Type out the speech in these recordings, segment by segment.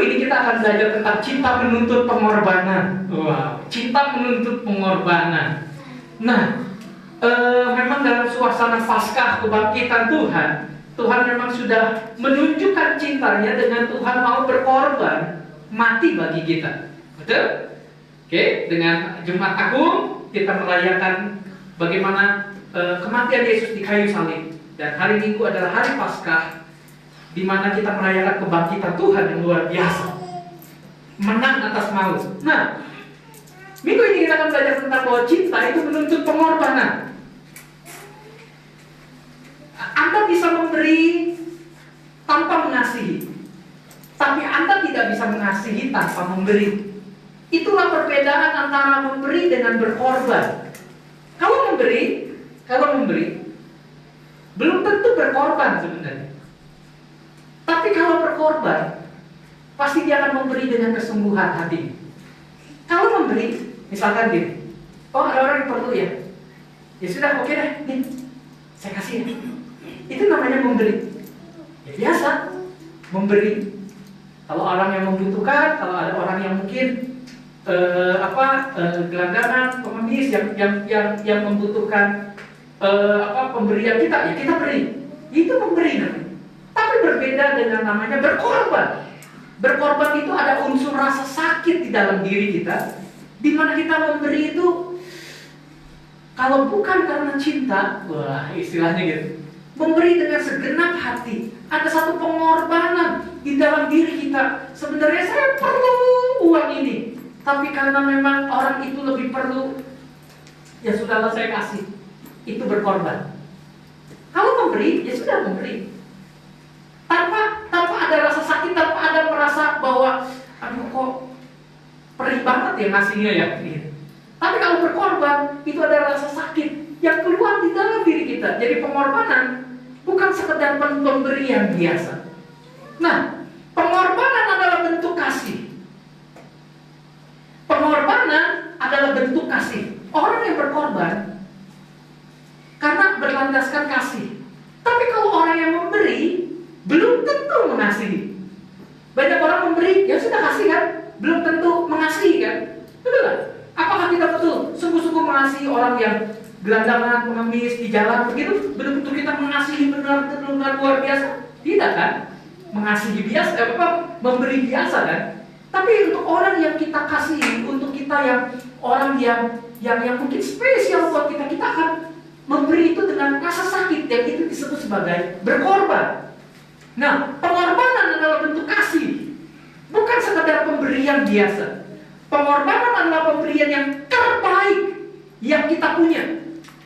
ini kita akan belajar tentang cinta menuntut pengorbanan. Wow, cinta menuntut pengorbanan. Nah, memang dalam suasana Paskah kebangkitan Tuhan, Tuhan memang sudah menunjukkan cintanya dengan Tuhan mau berkorban, mati bagi kita. Betul? Oke, dengan Jumat Agung kita merayakan bagaimana kematian Yesus di kayu salib. Dan hari Minggu adalah hari Paskah, di mana kita merayakan kebangkitan Tuhan yang luar biasa, menang atas maut. Nah, minggu ini kita akan belajar tentang bahwa cinta itu menuntut pengorbanan. Anda bisa memberi tanpa mengasihi, tapi Anda tidak bisa mengasihi tanpa memberi. Itulah perbedaan antara memberi dengan berkorban. Kalau memberi belum tentu berkorban sebenarnya. Tapi kalau berkorban, pasti dia akan memberi dengan kesungguhan hati. Kalau memberi, misalkan gini, oh ada orang yang perlu ya, ya sudah oke deh, nih saya kasih. Itu namanya memberi. Ya biasa, memberi. Kalau orang yang membutuhkan, kalau ada orang yang mungkin gelandangan, pengemis yang membutuhkan pemberian kita, ya kita beri. Itu memberi namanya. Tapi berbeda dengan namanya berkorban. Berkorban itu ada unsur rasa sakit di dalam diri kita, di mana kita memberi itu kalau bukan karena cinta, wah istilahnya gitu, memberi dengan segenap hati. Ada satu pengorbanan di dalam diri kita. Sebenarnya saya perlu uang ini, tapi karena memang orang itu lebih perlu, ya sudahlah saya kasih. Itu berkorban. Kalau memberi, ya sudah memberi. Tanpa ada rasa sakit, tanpa ada merasa bahwa aduh kok perih banget ya ngasihnya ya. Tapi kalau berkorban, itu ada rasa sakit yang keluar di dalam diri kita. Jadi pengorbanan bukan sekedar pemberian biasa. Nah, pengorbanan adalah bentuk kasih. Pengorbanan adalah bentuk kasih. Orang yang berkorban karena berlandaskan kasih. Tapi kalau orang yang memberi, belum tentu mengasihi. Banyak orang memberi, ya sudah kasih kan, belum tentu mengasihi kan. Betul kan? Apakah kita betul sungguh-sungguh mengasihi orang yang gelandangan, pengemis di jalan begitu? Betul-betul kita mengasihi benar-benar luar biasa? Tidak kan? Mengasihi biasa, memberi biasa kan? Tapi untuk orang yang kita kasihi, untuk kita yang orang yang mungkin spesial buat kita, kita akan memberi itu dengan rasa sakit, yang itu disebut sebagai berkorban. Nah, pengorbanan adalah bentuk kasih, bukan sekadar pemberian biasa. Pengorbanan adalah pemberian yang terbaik yang kita punya.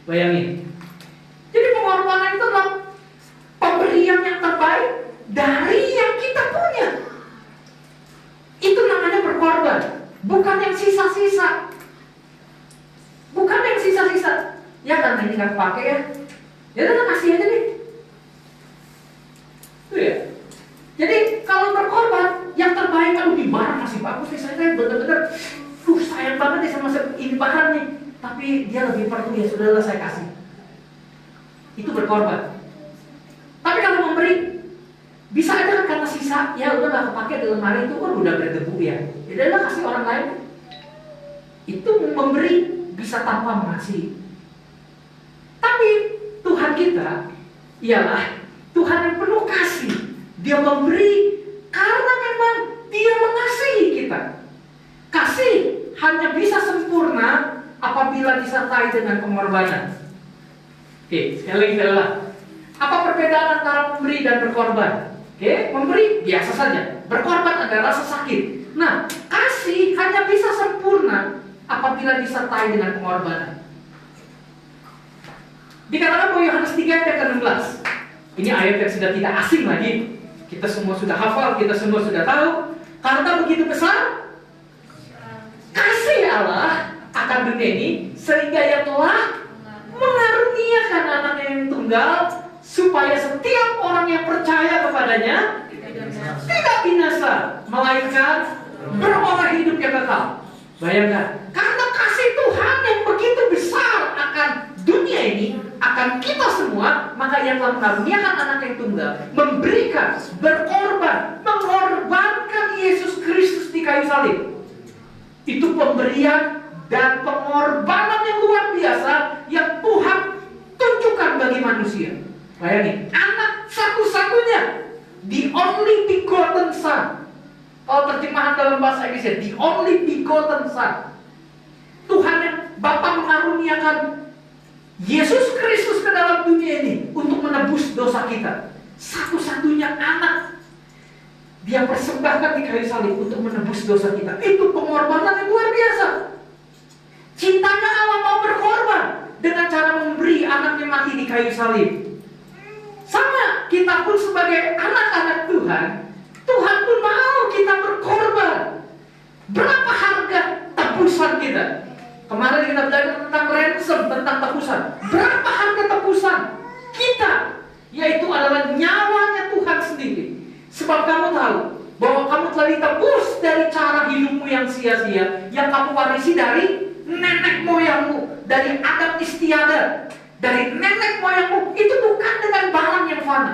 Bayangin. Jadi pengorbanan itu adalah pemberian yang terbaik dari yang kita punya. Itu namanya berkorban, bukan yang sisa-sisa. Bukan yang sisa-sisa. Ya karena ini nggak pakai ya, ya udah kasih aja deh. Itu ya. Jadi kalau berkorban, yang terbaik kalau di barang masih bagus nih, saya benar-benar, sayang banget nih sama ini barang nih, tapi dia lebih perlu, ya sudahlah saya kasih. Itu berkorban. Tapi kalau memberi, bisa aja kan karena sisa, ya udah nggak kepake di lemari itu kan udah berdebu ya, ya udahlah kasih orang lain. Itu memberi bisa tanpa mengasihi. Tapi Tuhan kita ialah Tuhan yang penuh kasih. Dia memberi karena memang Dia mengasihi kita. Kasih hanya bisa sempurna apabila disertai dengan pengorbanan. Oke, sekali lagi. Apa perbedaan antara memberi dan berkorban? Oke, memberi biasa saja. Berkorban ada rasa sakit. Nah, kasih hanya bisa sempurna apabila disertai dengan pengorbanan. Dikatakan bahwa Yohanes 3 ayat 16. Ini ayat yang sudah tidak asing lagi. Kita semua sudah hafal, kita semua sudah tahu. Karena begitu besar kasih Allah akan dunia ini, sehingga Ia telah mengaruniakan anaknya yang tunggal, supaya setiap orang yang percaya kepadanya tidak binasa, melainkan beroleh hidup yang kekal. Bayangkan, karena kasih Tuhan yang begitu besar akan dunia ini, akan kita semua, maka Ia telah mengaruniakan anak yang tunggal, memberikan, berkorban, mengorbankan Yesus pemberian dan pengorbanan yang luar biasa yang Tuhan tunjukkan bagi manusia. Bayangin, anak satu-satunya, the only begotten son. Kalau terjemahan dalam bahasa Inggris, the only begotten son. Tuhan yang Bapa mengaruniakan Yesus Kristus ke dalam dunia ini untuk menebus dosa kita. Satu-satunya anak Dia persembahkan di kayu salib untuk menebus dosa kita. Itu pengorbanan yang luar biasa. Cintanya Allah mau berkorban dengan cara memberi anaknya mati di kayu salib. Sama, kita pun sebagai anak-anak Tuhan, Tuhan pun mau kita berkorban. Berapa harga tebusan kita? Kemarin kita belajar tentang ransom, tentang tebusan. Berapa harga tebusan kita? Yaitu adalah nyawanya Tuhan sendiri. Sebab kamu tahu bahwa kamu telah ditebus dari cara hidupmu yang sia-sia, yang kamu warisi dari nenek moyangmu, dari Adam istiadat, dari nenek moyangmu. Itu bukan dengan barang yang fana,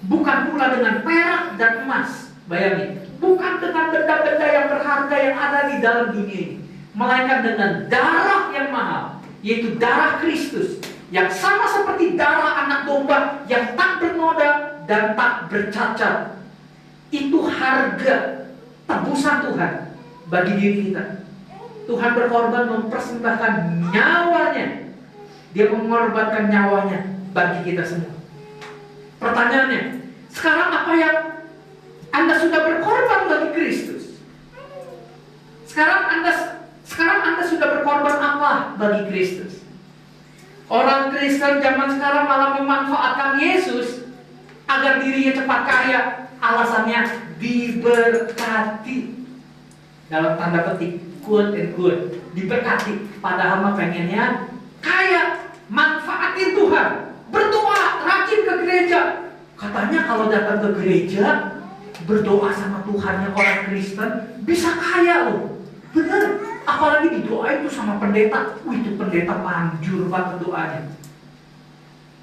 bukan pula dengan perak dan emas. Bayangin, bukan dengan benda-benda yang berharga yang ada di dalam dunia ini, melainkan dengan darah yang mahal, yaitu darah Kristus, yang sama seperti darah anak domba yang tak bernoda dan tak bercacat. Itu harga tebusan Tuhan bagi diri kita. Tuhan berkorban, mempersembahkan nyawanya. Dia mengorbankan nyawanya bagi kita semua. Pertanyaannya, sekarang apa yang Anda sudah berkorban bagi Kristus? Sekarang Anda sudah berkorban apa bagi Kristus? Orang Kristen zaman sekarang malah memanfaatkan Yesus agar dirinya cepat kaya. Alasannya diberkati, dalam tanda petik, quote and quote, diberkati. Padahal mah pengennya kaya, manfaatin Tuhan, berdoa, rajin ke gereja. Katanya kalau datang ke gereja, berdoa sama Tuhannya orang Kristen, bisa kaya loh. Bener, apalagi didoain tuh sama pendeta. Itu pendeta manjur banget doanya.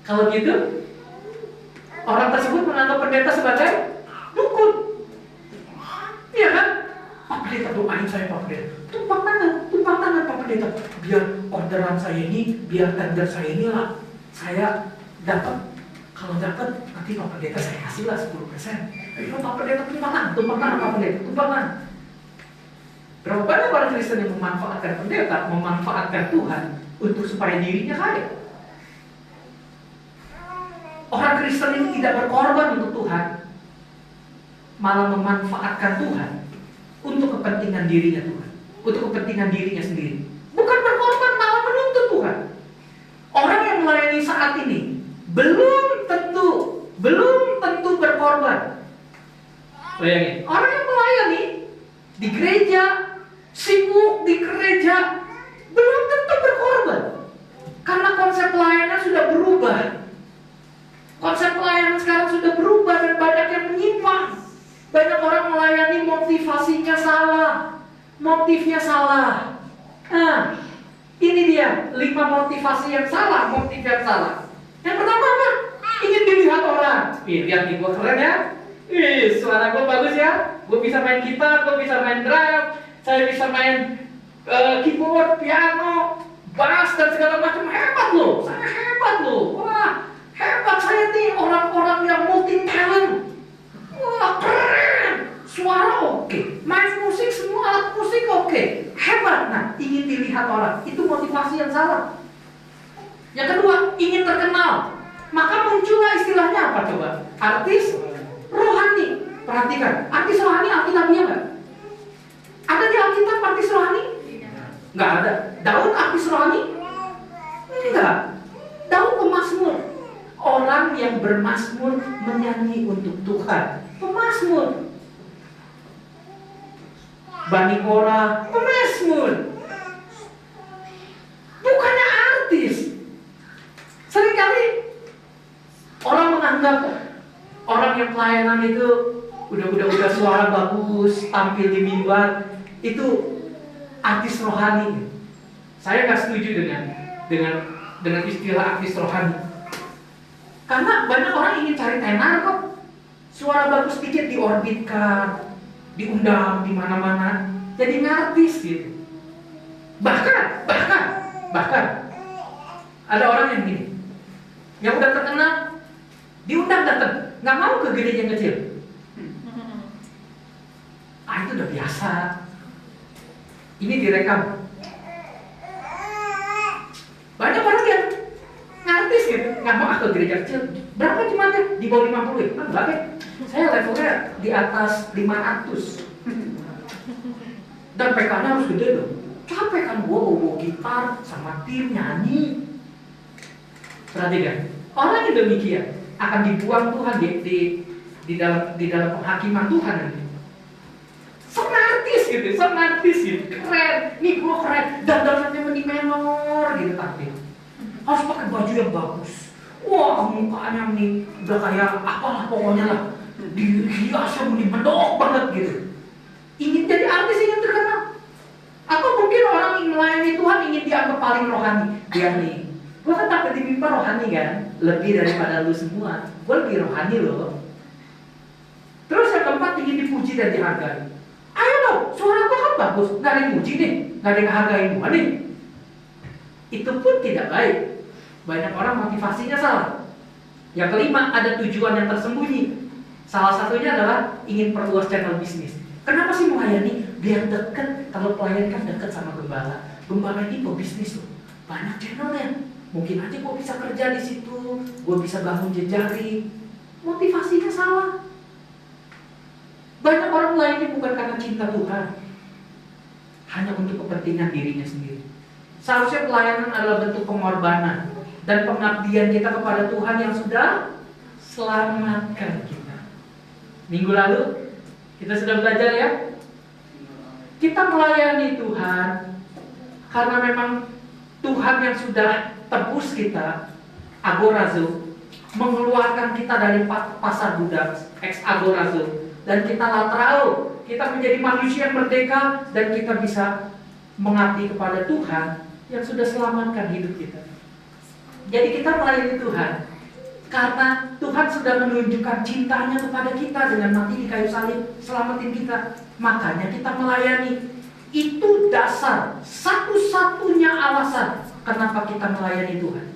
Kalau gitu, orang tersebut menganggap pendeta sebagai dukun. Iya kan? Pak Pendeta doain saya, Pak Pendeta. Tumpang tangan Pak Pendeta. Biar orderan saya ini, biar tender saya ini lah, saya dapat. Kalau dapat, nanti Pak Pendeta saya kasih lah 10%. Ayo Pak Pendeta, tumpang tangan Pak Pendeta, tumpang tangan. Berapa banyak orang Kristen yang memanfaatkan pendeta, memanfaatkan Tuhan untuk supaya dirinya kaya. Orang Kristen ini tidak berkorban untuk Tuhan, malah memanfaatkan Tuhan untuk kepentingan dirinya Tuhan, untuk kepentingan dirinya sendiri. Bukan berkorban, malah menuntut Tuhan. Orang yang melayani saat ini belum tentu berkorban. Bayangin, orang yang melayani di gereja, sibuk di gereja, belum tentu berkorban. Karena konsep pelayanan sudah berubah. Konsep pelayanan sekarang sudah berubah dan banyak yang menyimpang. Banyak orang melayani motivasinya salah. Motifnya salah. Nah, ini dia 5 motivasi yang salah, motif yang salah. Yang pertama apa? Ingin dilihat orang. Lihat nih, gue keren ya. Suara gue bagus ya. Gue bisa main gitar, gue bisa main drum, saya bisa main keyboard, piano, bass dan segala macam. Hebat loh, saya hebat loh. Wah, hebat saya nih, orang-orang yang multi talent. Wah, keren. Suara oke, main musik, semua alat musik oke. Hebat. Nah, ingin dilihat orang, itu motivasi yang salah. Yang kedua, ingin terkenal. Maka muncullah istilahnya apa coba? Artis rohani. Perhatikan, artis rohani Alkitabiah nggak? Ada di Alkitab artis rohani? Nggak ada. Daud artis rohani? Enggak. Daud pemazmur. Orang yang bermazmur menyanyi untuk Tuhan. Pemazmur. Bani Korah, pemazmur. Bukannya artis. Seringkali orang menganggap orang yang pelayanan itu udah suara bagus, tampil di mimbar, itu artis rohani. Saya nggak setuju dengan istilah artis rohani. Karena banyak orang ingin cari tenar kok. Suara bagus dikit diorbitkan, diundang di mana-mana, jadi ngartis gitu. Bahkan ada orang yang gini, yang udah terkenal, diundang datang, nggak mau ke gereja yang kecil. Itu udah biasa. Ini direkam. Banyak orang yang ngartis gitu, nggak mau ke gereja kecil. Berapa jemaatnya? Di bawah 50 ya? Enggak deh. Saya levelnya di atas 500. Dan PK-nya harus gede dong. Capek kan gua bawa gitar sama tim nyanyi. Perhatikan, orang yang demikian akan dibuang Tuhan di dalam penghakiman Tuhan nanti. Sonartis gitu, keren. Nih gua keren, dandanannya meni menor gitu tampil. Harus pakai baju yang bagus. Wah, mukanya nih udah kayak apalah pokoknya lah. Dihiasnya meni mendok banget gitu. Ingin jadi artis, ingin terkenal. Atau mungkin orang yang melayani Tuhan ingin dianggap paling rohani. Dia nih, gue kan takut dimimpa rohani kan, lebih daripada lu semua. Gue lebih rohani loh. Terus yang keempat, ingin dipuji dan dihargai. Ayo dong, suara gue kan bagus, gak ada yang muji nih, gak ada yang hargain gue nih. Itu pun tidak baik. Banyak orang motivasinya salah. Yang kelima, ada tujuan yang tersembunyi. Salah satunya adalah ingin perluas channel bisnis. Kenapa sih melayani? Biar dekat. Kalau pelayan kan dekat sama gembala. Gembala ini pebisnis loh, banyak channelnya. Mungkin aja gue bisa kerja di situ, gue bisa bangun jejaring. Motivasinya salah. Banyak orang melayani bukan karena cinta Tuhan, hanya untuk kepentingan dirinya sendiri. Seharusnya pelayanan adalah bentuk pengorbanan dan pengabdian kita kepada Tuhan yang sudah selamatkan kita. Minggu lalu kita sudah belajar ya, kita melayani Tuhan karena memang Tuhan yang sudah tebus kita, agorazo, mengeluarkan kita dari pasar budak, ex agorazo, dan kita latrao, kita menjadi manusia yang merdeka, dan kita bisa mengabdi kepada Tuhan yang sudah selamatkan hidup kita. Jadi kita melayani Tuhan karena Tuhan sudah menunjukkan cintanya kepada kita dengan mati di kayu salib, selamatin kita. Makanya kita melayani. Itu dasar, satu-satunya alasan kenapa kita melayani Tuhan.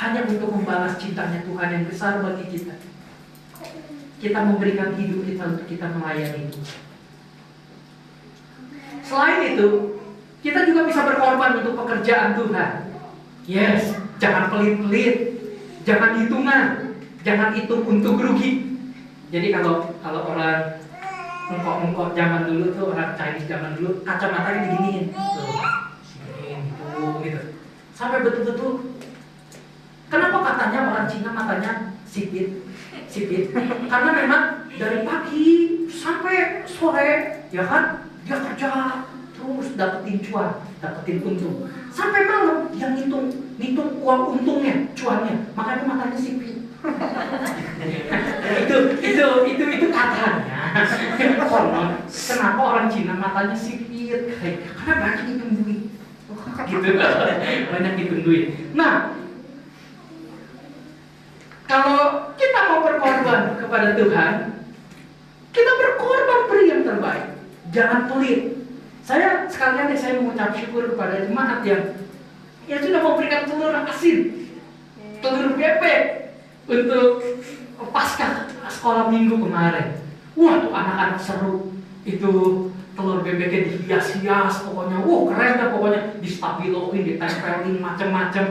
Hanya untuk membalas cintanya Tuhan yang besar bagi kita. Kita memberikan hidup kita untuk kita melayani Tuhan. Selain itu, kita juga bisa berkorban untuk pekerjaan Tuhan. Yes, jangan pelit-pelit, jangan hitungan, jangan hitung untung rugi. Jadi kalau orang mengkok zaman dulu tuh, orang Chinese zaman dulu, kacamatanya diginiin, gitu. Sampai betul-betul. Kenapa katanya orang Cina matanya sipit? Karena memang dari pagi sampai sore, ya kan, dia kerja terus dapetin cuan, dapetin untung. Sampai malam yang ngitung uang untungnya, cuannya, makanya matanya sipit. itu katanya. Kenapa orang Cina matanya sipit? Karena banyak hitung duit. Gitu, banyak hitung duit. Nah, kalau kita mau berkorban kepada Tuhan, kita berkorban beri yang terbaik. Jangan pelit. Saya sekalian saya mengucap syukur kepada jemaat yang sudah memberikan telur asin, telur bebek untuk pasca sekolah minggu kemarin. Wah, tuh anak-anak seru. Itu telur bebeknya dihias-hias, pokoknya, keren dah pokoknya, distabiloin, ditempelin macam-macam.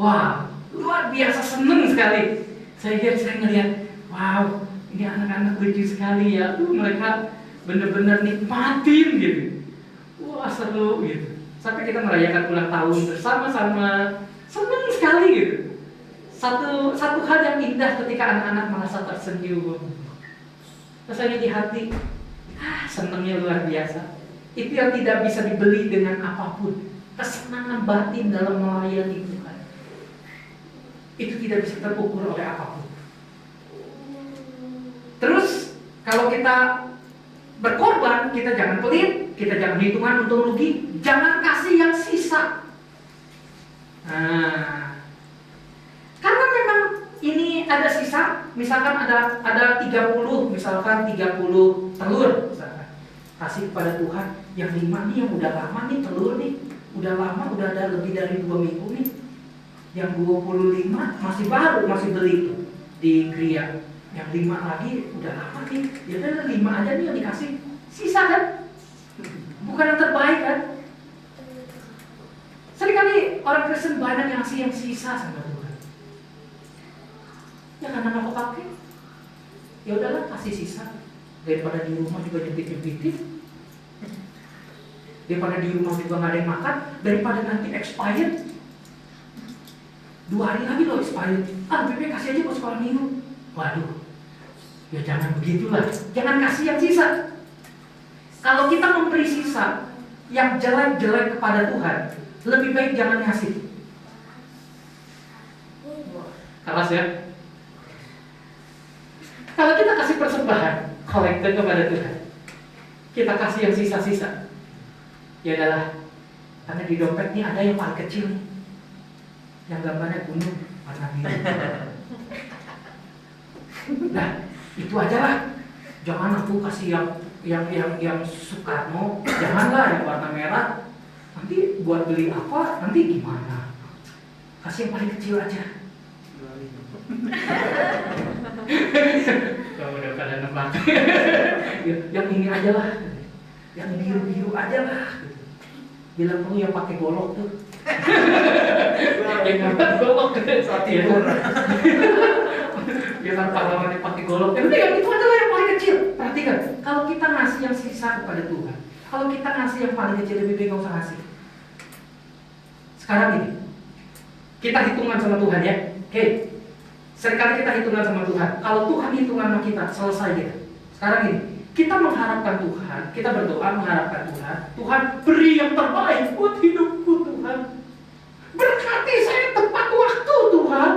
Wah, luar biasa, seneng sekali. Saya ngeliat, wow, ini anak-anak lucu sekali ya. Mereka benar-benar nikmatin gitu. Wah, seru gitu. Sampai kita merayakan ulang tahun bersama-sama, seneng sekali gitu. Satu hal yang indah ketika anak-anak merasa tersenyum. Rasanya di hati, senengnya luar biasa. Itu yang tidak bisa dibeli dengan apapun. Kesenangan batin dalam melayani Tuhan. Itu tidak bisa terukur oleh apapun. Terus kalau kita berkorban, kita jangan pelit, kita jangan hitungan untung rugi, jangan kasih yang sisa. Nah, karena memang ini ada sisa, misalkan ada 30, misalkan 30 telur, misalkan kasih kepada Tuhan. yang 5 nih yang udah lama nih telur nih, udah lama, udah ada lebih dari 2 minggu nih. Yang 25 masih baru, masih beli itu di Gria. Yang 5 lagi udah lama nih, ya udah 5 aja nih yang dikasih. Sisa kan? Bukan yang terbaik kan? Seringkali orang Kristen banyak yang ngasih yang sisa sama Tuhan. Ya karena nggak kepake. Ya udahlah kasih sisa. Daripada di rumah juga nyempit-nyempitin, daripada di rumah juga nggak ada yang makan, daripada nanti expired 2 hari lagi loh expired. Lebih baik kasih aja buat sekolah minggu. Waduh, ya jangan begitulah. Jangan kasih yang sisa. Kalau kita memberi sisa yang jelek-jelek kepada Tuhan, lebih baik jangan ngasih. Keras ya. Kalau kita kasih persembahan kolektor kepada Tuhan, kita kasih yang sisa-sisa, ya adalah karena di dompet ini ada yang paling kecil nih, yang gambarnya gunung warna biru. Nah itu aja lah. Jangan aku kasih yang Soekarno, janganlah yang warna merah. Nanti buat beli apa? Nanti gimana? Kasih yang paling kecil aja. Kamu udah pada nebak. Yang ini aja lah, yang biru-biru aja lah. Bilang kamu yang pakai golok tuh. Yang pakai golok saat itu. Biar pahlawan yang pakai golok. Yang itu adalah yang paling kecil. Perhatikan, kalau kita ngasih yang sisa kepada Tuhan, kalau kita ngasih yang paling kecil, lebih baik nggak usah ngasih. Sekarang ini, kita hitungan sama Tuhan ya. Oke. Seringkali kita hitungan sama Tuhan. Kalau Tuhan hitungan sama kita, selesai kita. Sekarang ini, kita mengharapkan Tuhan, kita berdoa mengharapkan Tuhan. Tuhan beri yang terbaik buat hidupku Tuhan. Berkati saya tepat waktu Tuhan.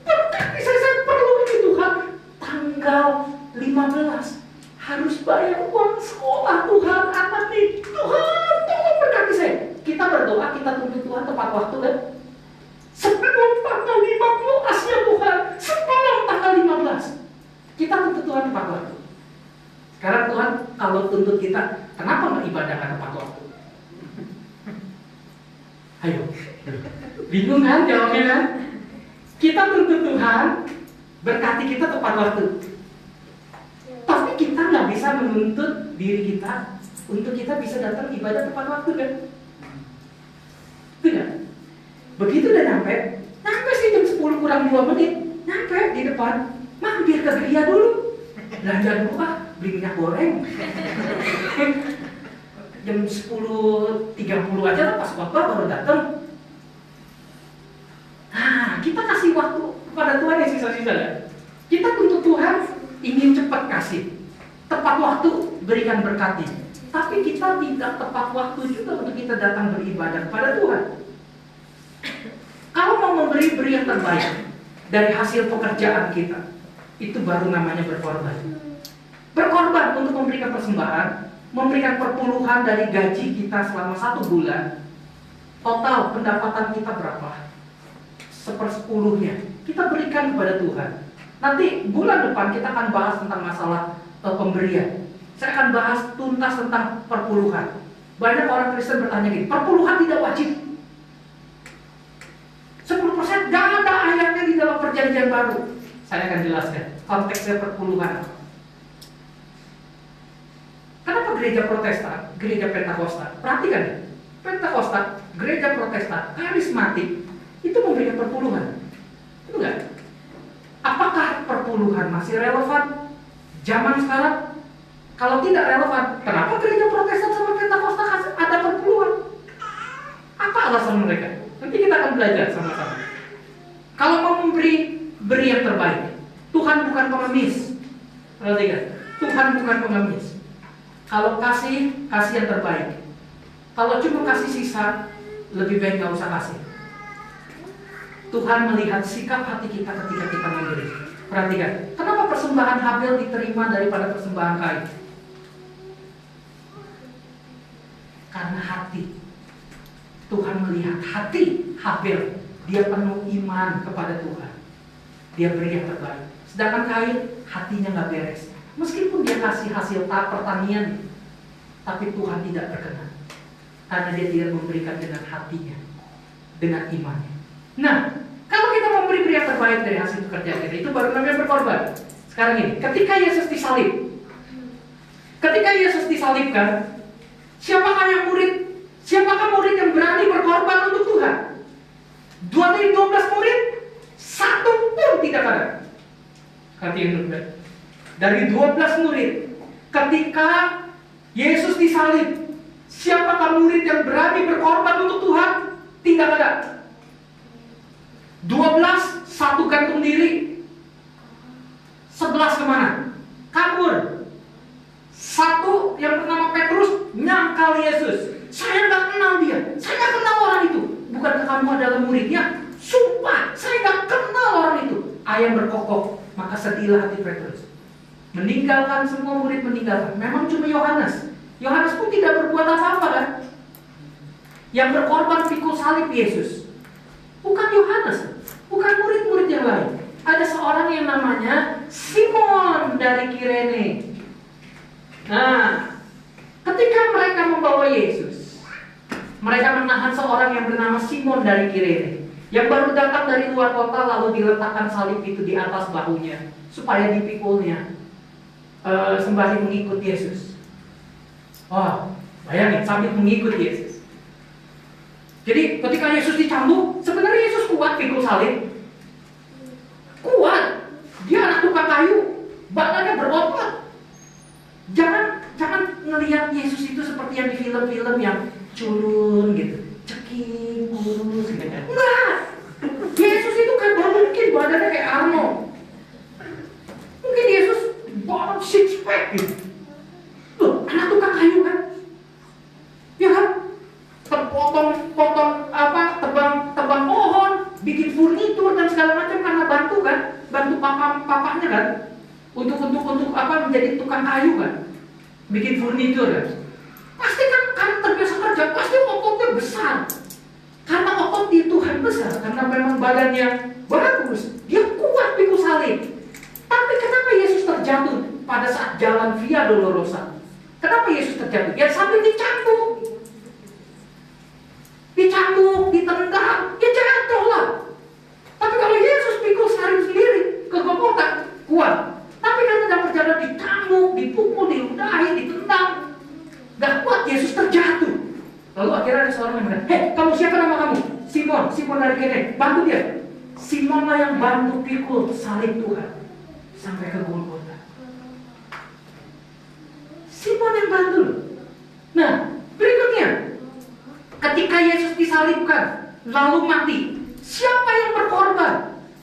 Berkati saya perlu ini Tuhan. Tanggal 15 harus bayar uang sekolah Tuhan anak nih. Tuhan tolong berkati saya. Kita berdoa, kita tuntut Tuhan tepat waktu kan. Sebelum tanggal 15 ya Tuhan. Sebelum tanggal 15 kita tuntut Tuhan tepat waktu. Sekarang Tuhan kalau tuntut kita, kenapa nggak ibadah tepat waktu? Ayo, bingung kan jawabnya kan? Kita tuntut Tuhan berkati kita tepat waktu, tapi kita nggak bisa menuntut diri kita untuk kita bisa datang ibadah tepat waktu kan? Tidak. Begitu udah nyampe sih jam 10 kurang 2 menit, nyampe di depan, mampir ke gereja dulu, belanja dulu beli minyak goreng. Jam 10.30 aja lah pas bapak baru datang. Nah, kita kasih waktu kepada Tuhan yang sisa-sisa ya. Kita tuntut Tuhan ingin cepat kasih, tepat waktu berikan berkati. Tapi kita tidak tepat waktu juga untuk kita datang beribadah kepada Tuhan. Kalau mau memberi, beri yang terbaik dari hasil pekerjaan kita. Itu baru namanya berkorban. Berkorban untuk memberikan persembahan, memberikan perpuluhan dari gaji kita selama 1 bulan. Total pendapatan kita berapa? 1/10-nya kita berikan kepada Tuhan. Nanti bulan depan kita akan bahas tentang masalah pemberian. Saya akan bahas tuntas tentang perpuluhan. Banyak orang Kristen bertanya gini, perpuluhan tidak wajib. 10% gak ada ayatnya di dalam perjanjian baru. Saya akan jelaskan konteksnya perpuluhan. Kenapa gereja Protestan, gereja Pentakosta? Perhatikan ya, Pentakosta, gereja Protestan, karismatik itu memberikan perpuluhan. Itu enggak? Apakah perpuluhan masih relevan zaman sekarang? Kalau tidak relevan, kenapa gereja Protestan sama Pentakosta ada perpuluhan? Apa alasan mereka? Nanti kita akan belajar sama-sama. Kalau mau memberi, beri yang terbaik. Tuhan bukan pengemis. Perhatikan, Tuhan bukan pengemis. Kalau kasih, kasih yang terbaik. Kalau cuma kasih sisa, lebih baik gak usah kasih. Tuhan melihat sikap hati kita ketika kita memberi. Perhatikan, kenapa persembahan Habel diterima daripada persembahan Kain? Karena hati. Tuhan melihat hati Habel, dia penuh iman kepada Tuhan. Dia beri yang terbaik. Sedangkan Kain, hatinya gak beres. Meskipun dia kasih hasil pertanian, tapi Tuhan tidak berkenan. Karena dia tidak memberikan dengan hatinya, dengan imannya. Nah, kalau kita memberi yang terbaik dari hasil pekerjaan kita, itu baru namanya berkorban. Sekarang ini, ketika Yesus disalib, ketika Yesus disalibkan, siapakah murid yang berani berkorban untuk Tuhan? 2 dari 12 murid, satu pun tidak ada. Kata yang benar. Dari 12 murid, ketika Yesus disalib, siapakah murid yang berani berkorban untuk Tuhan? Tidak ada. 12, satu gantung diri. 11 kemana? Kabur. Satu yang bernama Petrus nyangkal Yesus. Saya nggak kenal dia. Saya nggak kenal orang itu. Bukankah kamu adalah muridnya? Sumpah, saya nggak kenal orang itu. Ayam berkokok, maka sedihlah hati Petrus. Meninggalkan, semua murid meninggalkan. Memang cuma Yohanes. Yohanes pun tidak berbuat apa-apa kan? Yang berkorban pikul salib Yesus bukan Yohanes, bukan murid-murid yang lain. Ada seorang yang namanya Simon dari Kirene. Nah, ketika mereka membawa Yesus, mereka menahan seorang yang bernama Simon dari Kirene, yang baru datang dari luar kota, lalu diletakkan salib itu di atas bahunya supaya dipikulnya sembari mengikut Yesus. Wah, bayangin sambil mengikut Yesus. Jadi ketika Yesus dicambuk, sebenarnya Yesus kuat pikul salib. Kuat. Dia anak tukang kayu, badannya berotot. Jangan ngelihat Yesus itu seperti yang di film-film yang culun gitu, ceking, kurus gitu. Enggak. Yesus itu kan mungkin badannya kayak Arnold. Mungkin Yesus badan six pack gitu. Loh, anak tukang kayu kan? Ya kan? Tebang pohon, bikin furnitur dan segala macam karena bantu papanya kan, untuk menjadi tukang kayu kan, bikin furnitur kan. Pasti kan terbiasa kerja, pasti ototnya besar. Karena otot di Tuhan besar, karena memang badannya bagus, dia kuat pikul salib. Tapi kenapa Yesus terjatuh pada saat jalan Via Dolorosa? Kenapa Yesus terjatuh? Ya sambil dicambuk, ditendang, ya jatuh lah. Tapi kalau Yesus pikul salib sendiri ke Golgota, kuat. Tapi karena dalam perjalanan dicambuk, dipukul, diludahi, ditendang, gak kuat, Yesus terjatuh. Lalu akhirnya ada seorang yang bilang, "Hei, kamu siapa nama kamu?" Simon dari Kirene, bantu dia. Simonlah yang bantu pikul salib Tuhan sampai ke Golgota. Simon yang bantu. Nah, berikutnya, ketika Yesus disalibkan lalu mati, siapa yang berkorban?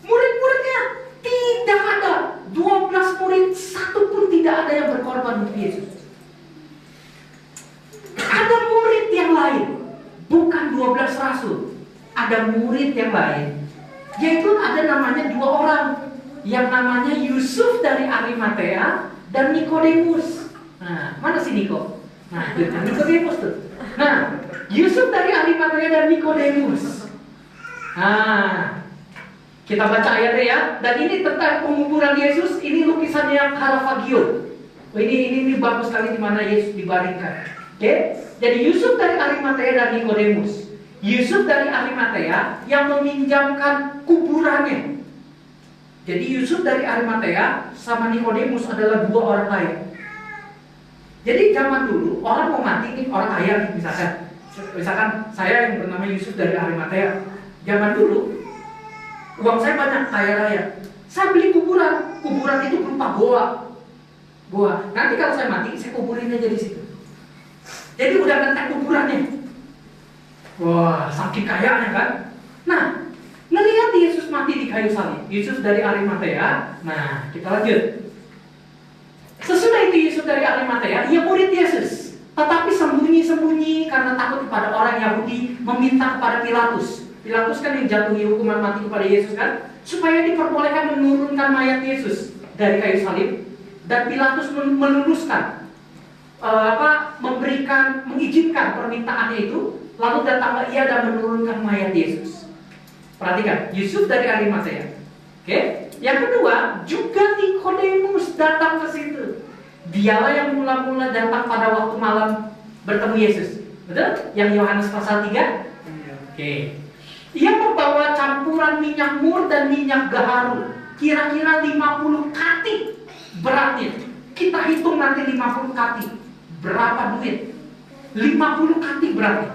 Murid-muridnya tidak ada. 12 murid, satu pun tidak ada yang berkorban untuk Yesus. Ada murid yang lain, bukan 12 rasul. Ada murid yang lain, yaitu ada namanya 2 orang, yang namanya Yusuf dari Arimatea dan Nikodemus. Nah, mana si Niko? Nah, itu Nikodemus tuh. Nah, Yusuf dari Arimatea dan Nikodemus. Nah, kita baca ayatnya ya. Dan ini tentang penguburan Yesus. Ini lukisannya Caravaggio. Ini bagus sekali di mana Yesus dibaringkan. Oke? Jadi Yusuf dari Arimatea dan Nikodemus. Yusuf dari Arimatea yang meminjamkan kuburannya. Jadi Yusuf dari Arimatea sama Nikodemus adalah 2 orang lain. Jadi zaman dulu orang mau mati nih, orang kaya nih, misalkan saya yang bernama Yusuf dari Arimatea. Zaman dulu uang saya banyak, kaya raya. Saya beli kuburan itu berupa goa. Nanti kalau saya mati, saya kuburin aja di situ. Jadi udah ngetek kuburannya. Wah, saking kayanya kan. Nah, ngelihat Yesus mati di kayu salib, Yesus dari Arimatea. Nah, kita lanjut. Sesudah itu Yesus dari Arimatea, ia murid Yesus, tetapi sembunyi-sembunyi karena takut kepada orang Yahudi, meminta kepada Pilatus. Pilatus kan yang jatuhi hukuman mati kepada Yesus kan, supaya diperbolehkan menurunkan mayat Yesus dari kayu salib. Dan Pilatus meluluskan, mengizinkan permintaannya itu. Lalu datanglah ia dan menurunkan mayat Yesus. Perhatikan, Yusuf dari Arimatea. Oke? Yang kedua, juga Nikodemus datang ke situ. Dialah yang mula-mula datang pada waktu malam bertemu Yesus. Betul? Yang Yohanes pasal 3. Oke. Ia membawa campuran minyak mur dan minyak gaharu. Kira-kira 50 kati beratnya. Kita hitung nanti 50 kati. Berapa duit? 50 kati beratnya.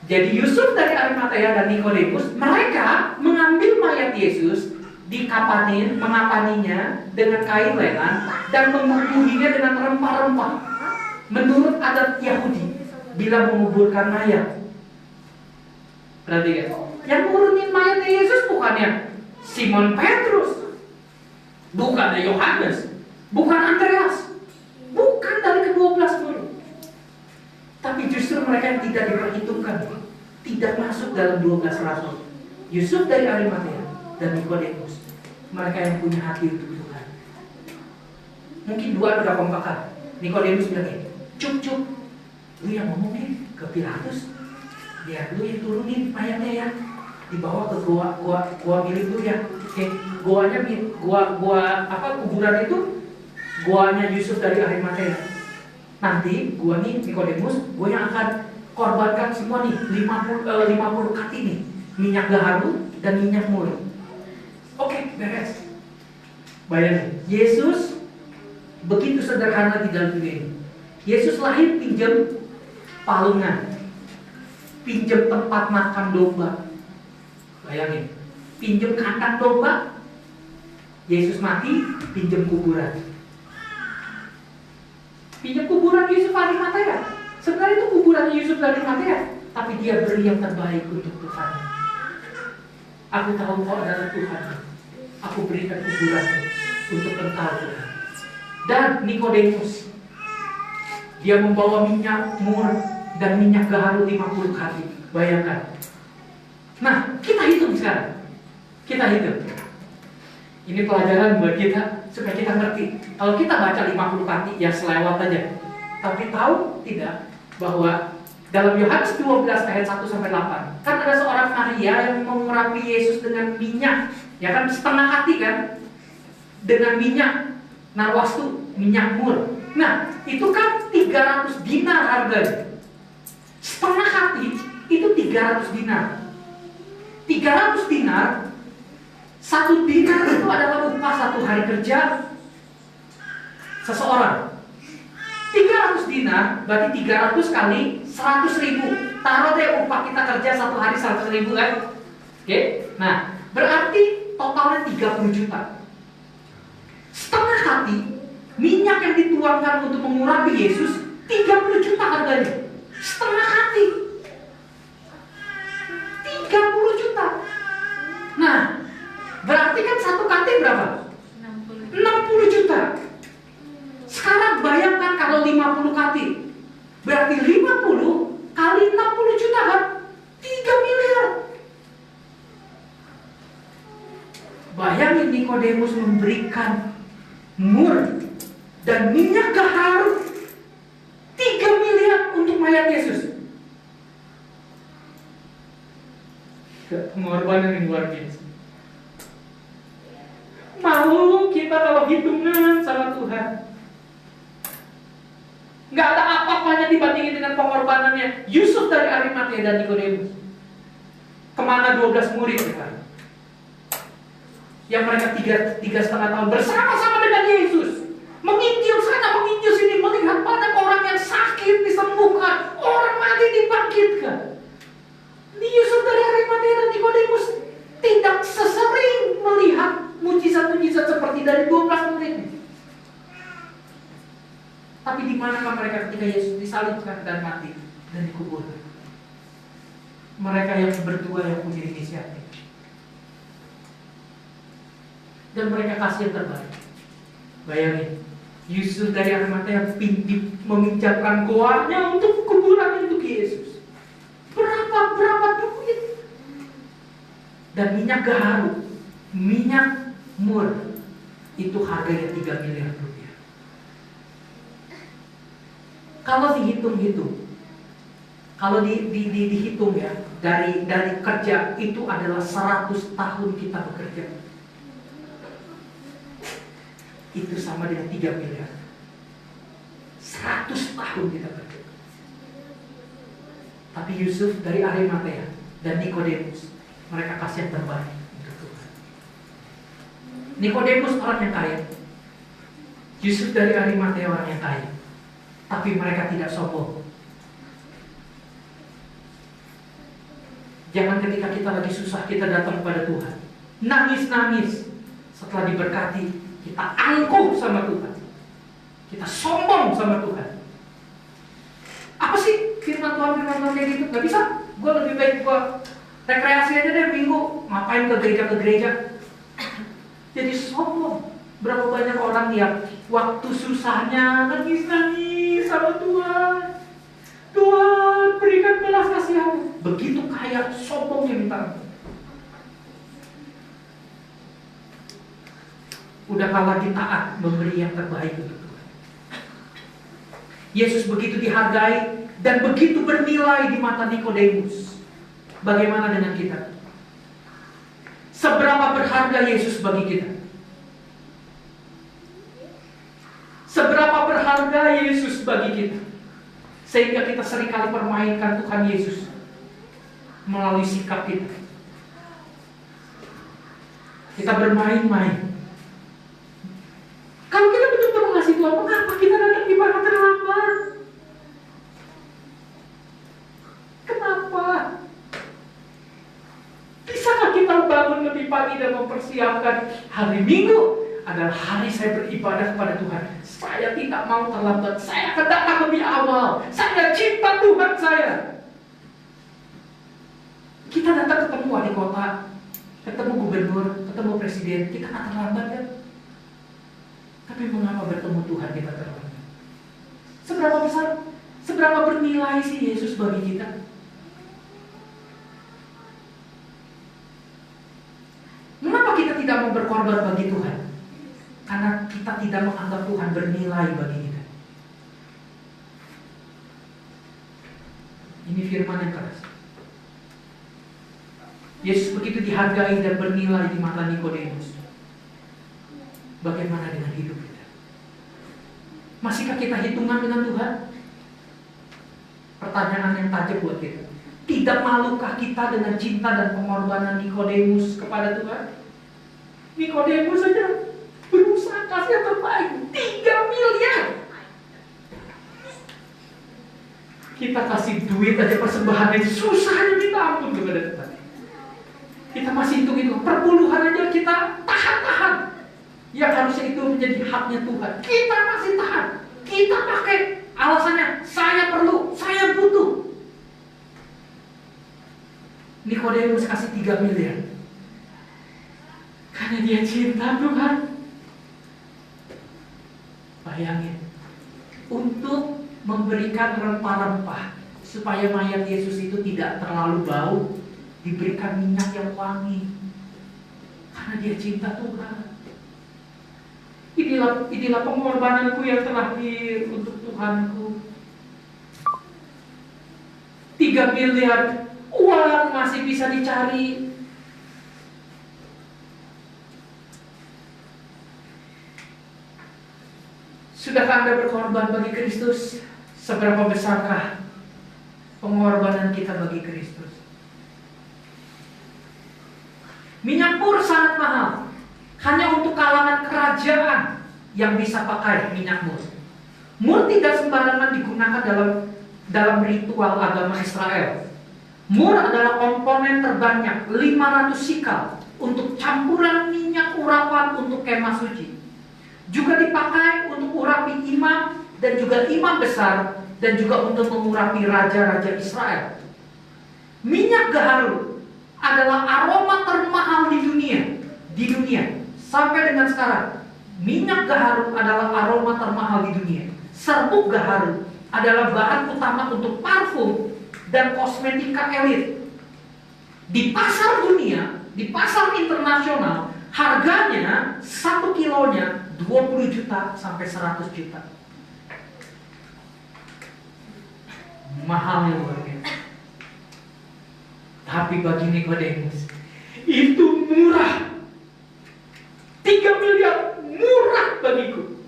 Jadi Yusuf dari Arimatea dan Nikodemus, mereka mengambil mayat Yesus, mengapaninya dengan kain lenan dan mengubuhinya dengan rempah-rempah. Menurut adat Yahudi, bila menguburkan mayat. Perhatikan, yang nurunin mayatnya Yesus bukannya Simon Petrus, bukan Yohanes, bukan Andreas, bukan dari ke-12 murid. Tapi justru mereka yang tidak diperhitungkan, tidak masuk dalam 12 rasul. Yusuf dari Arimatea dan Nikodemus, mereka yang punya hati untuk Tuhan. Mungkin dua udah kompakan. Nikodemus bilang ini, cuk, lu yang ngomongin ke Pilatus, biar lu yang turunin mayatnya ya, dibawa ke gua milik lu ya. Oke, kuburan itu guanya Yusuf dari Arimatea. Nanti gua nih Nikodemus, gua yang akan korbankan semua nih 50 kati nih, minyak gaharu dan minyak mur. Oke, beres. Bayangin, Yesus begitu sederhana di dalam dunia ini. Yesus lahir pinjam palungan, pinjam tempat makan domba. Bayangin, pinjam kandang domba. Yesus mati, pinjam kuburan. Pinjam kuburan Yusuf Arimatea. Sebenarnya itu kuburan Yusuf Arimatea, tapi dia beri yang terbaik untuk Tuhan. Aku tahu kau adalah Tuhan. Aku berikan kuburan untuk engkau, Tuhan. Dan Nikodemus, dia membawa minyak mur dan minyak gaharu 50 kali. Bayangkan. Nah, kita hitung sekarang. Kita hitung. Ini pelajaran buat kita supaya kita ngerti. Kalau kita baca 50 kali ya selewat aja. Tapi tahu tidak bahwa dalam Yohanes 12 ayat 1 sampai 8 kan ada seorang Maria yang mengurapi Yesus dengan minyak, ya kan, setengah hati kan, dengan minyak narwastu, minyak mur. Nah, itu kan 300 dinar harganya. Setengah hati itu 300 dinar. 300 dinar, 1 dinar itu adalah upah 1 hari kerja seseorang. 300 dinar berarti 300 kali 100 ribu. Taruh deh upah kita kerja 1 hari 100 ribu kan. Oke, nah berarti totalnya 30 juta. Setengah hati minyak yang dituangkan untuk mengurapi Yesus 30 juta harganya. Setengah hati 30 juta. Nah, berarti kan 1 kati berapa? 60 juta. Sekarang bayangkan kalau 50 kati, berarti 50 kali 60 juta kan? 3 miliar. Bayangin Nikodemus memberikan mur dan minyak gaharu 3 miliar untuk mayat Yesus. Pengorbanan yang luar biasa. Mau kita kalau hitungan sama Tuhan, nggak ada apa-apanya dibandingin dengan pengorbanannya Yusuf dari Arimatea dan Nikodemus. Kemana 12 murid kan? Yang mereka 3,5 tahun bersama-sama dengan Yesus, menginjil sana, menginjil sini, melihat banyak orang yang sakit disembuhkan, orang mati dibangkitkan. Yusuf dari Arimatea dan Nikodemus tidak sesering melihat mujizat-mujizat seperti dari 12 murid. Tapi di manakah mereka ketika Yesus disalibkan dan mati dan dikuburkan? Mereka yang berdua yang punya inisiatif. Dan mereka kasih yang terbaik. Bayangin, Yusuf dari Arimatea meminjamkan goanya untuk kuburan untuk Yesus. Berapa duit? Dan minyak gaharu, minyak mur, itu harganya 3 miliar rupiah. Kalau dihitung-hitung, kalau dihitung ya, dari kerja itu adalah 100 tahun kita bekerja. Itu sama dengan 3 miliar. tahun kita berdoa. Tapi Yusuf dari Arimatea dan Nikodemus, mereka kasih yang terbaik untuk Tuhan. Nikodemus orang yang kaya, Yusuf dari Arimatea orang yang kaya, tapi mereka tidak sombong. Jangan ketika kita lagi susah kita datang kepada Tuhan, nangis-nangis. Setelah diberkati, kita angkuh sama Tuhan, kita sombong sama Tuhan. Apa sih firman Tuhan kayak gitu? Gak bisa. Gue lebih baik gue rekreasi aja deh minggu, ngapain ke gereja. Jadi sombong. Berapa banyak orang yang waktu susahnya nangis-nangis sama Tuhan. Tuhan berikan belas kasihan. Begitu kaya sombongnya minta ampun. Udah kalah lagi taat memberi yang terbaik untuk Tuhan. Yesus begitu dihargai dan begitu bernilai di mata Nikodemus. Bagaimana dengan kita? Seberapa berharga Yesus bagi kita? Seberapa berharga Yesus bagi kita? Sehingga kita seringkali permainkan Tuhan Yesus melalui sikap kita. Kita bermain-main. Kalau kita betul-betul mengasihi Tuhan, mengapa kita datang ibadah terlambat? Kenapa? Bisakah kita bangun lebih pagi dan mempersiapkan hari Minggu adalah hari saya beribadah kepada Tuhan. Saya tidak mau terlambat. Saya akan datang lebih awal. Saya cinta Tuhan saya. Kita datang ketemu wali kota, ketemu gubernur, ketemu presiden. Kita akan terlambat kan? Tapi mengapa bertemu Tuhan kita terlambat? Seberapa besar, seberapa bernilai sih Yesus bagi kita? Mengapa kita tidak mau berkorban bagi Tuhan? Karena kita tidak menganggap Tuhan bernilai bagi kita. Ini firman yang keras. Yesus begitu dihargai dan bernilai di mata Nikodemus. Bagaimana dengan hidup kita? Masihkah kita hitungan dengan Tuhan? Pertanyaan yang tajam buat kita. Tidak malukah kita dengan cinta dan pengorbanan Nikodemus kepada Tuhan? Nikodemus saja berusaha kasih yang terbaik, 3 miliar. Kita kasih duit aja persembahan itu susahnya minta ampun kepada Tuhan. Kita masih hitung-hitung, perpuluhan aja kita tahan-tahan. Yang harusnya itu menjadi haknya Tuhan, kita masih tahan. Kita pakai alasannya, saya perlu, saya butuh. Nikodemus kasih 3 miliar karena dia cinta Tuhan. Bayangin, untuk memberikan rempah-rempah supaya mayat Yesus itu tidak terlalu bau, diberikan minyak yang wangi karena dia cinta Tuhan. Inilah pengorbananku yang terakhir untuk Tuhanku. 3 miliar uang masih bisa dicari. Sudahkah Anda berkorban bagi Kristus? Seberapa besarkah pengorbanan kita bagi Kristus? Minyak mur sangat mahal. Hanya untuk kalangan kerajaan yang bisa pakai minyak mur. Mur tidak sembarangan digunakan dalam ritual agama Israel. Mur adalah komponen terbanyak, 500 sikal untuk campuran minyak urapan untuk kemah suci. Juga dipakai untuk urapi imam dan juga imam besar, dan juga untuk mengurapi raja-raja Israel. Minyak gaharu adalah aroma termahal di dunia. Sampai dengan sekarang, minyak gaharu adalah aroma termahal di dunia. Serbuk gaharu adalah bahan utama untuk parfum dan kosmetika elit. Di pasar dunia, di pasar internasional, harganya 1 kilonya 20 juta sampai 100 juta. Mahalnya luar biasa. Tapi bagi Nikodemus itu murah. 3 miliar murah bagiku.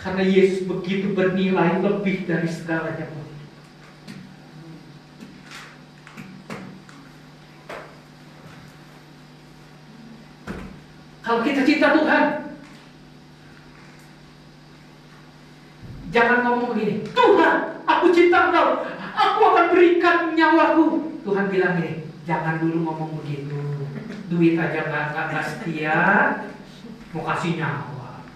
Karena Yesus begitu bernilai lebih dari segalanya. Kalau kita cinta Tuhan, jangan ngomong begini, Tuhan, aku cinta Engkau, aku akan berikan nyawaku. Tuhan bilang gini, jangan dulu ngomong begitu. Duit aja nggak setia, mau kasih nyawa.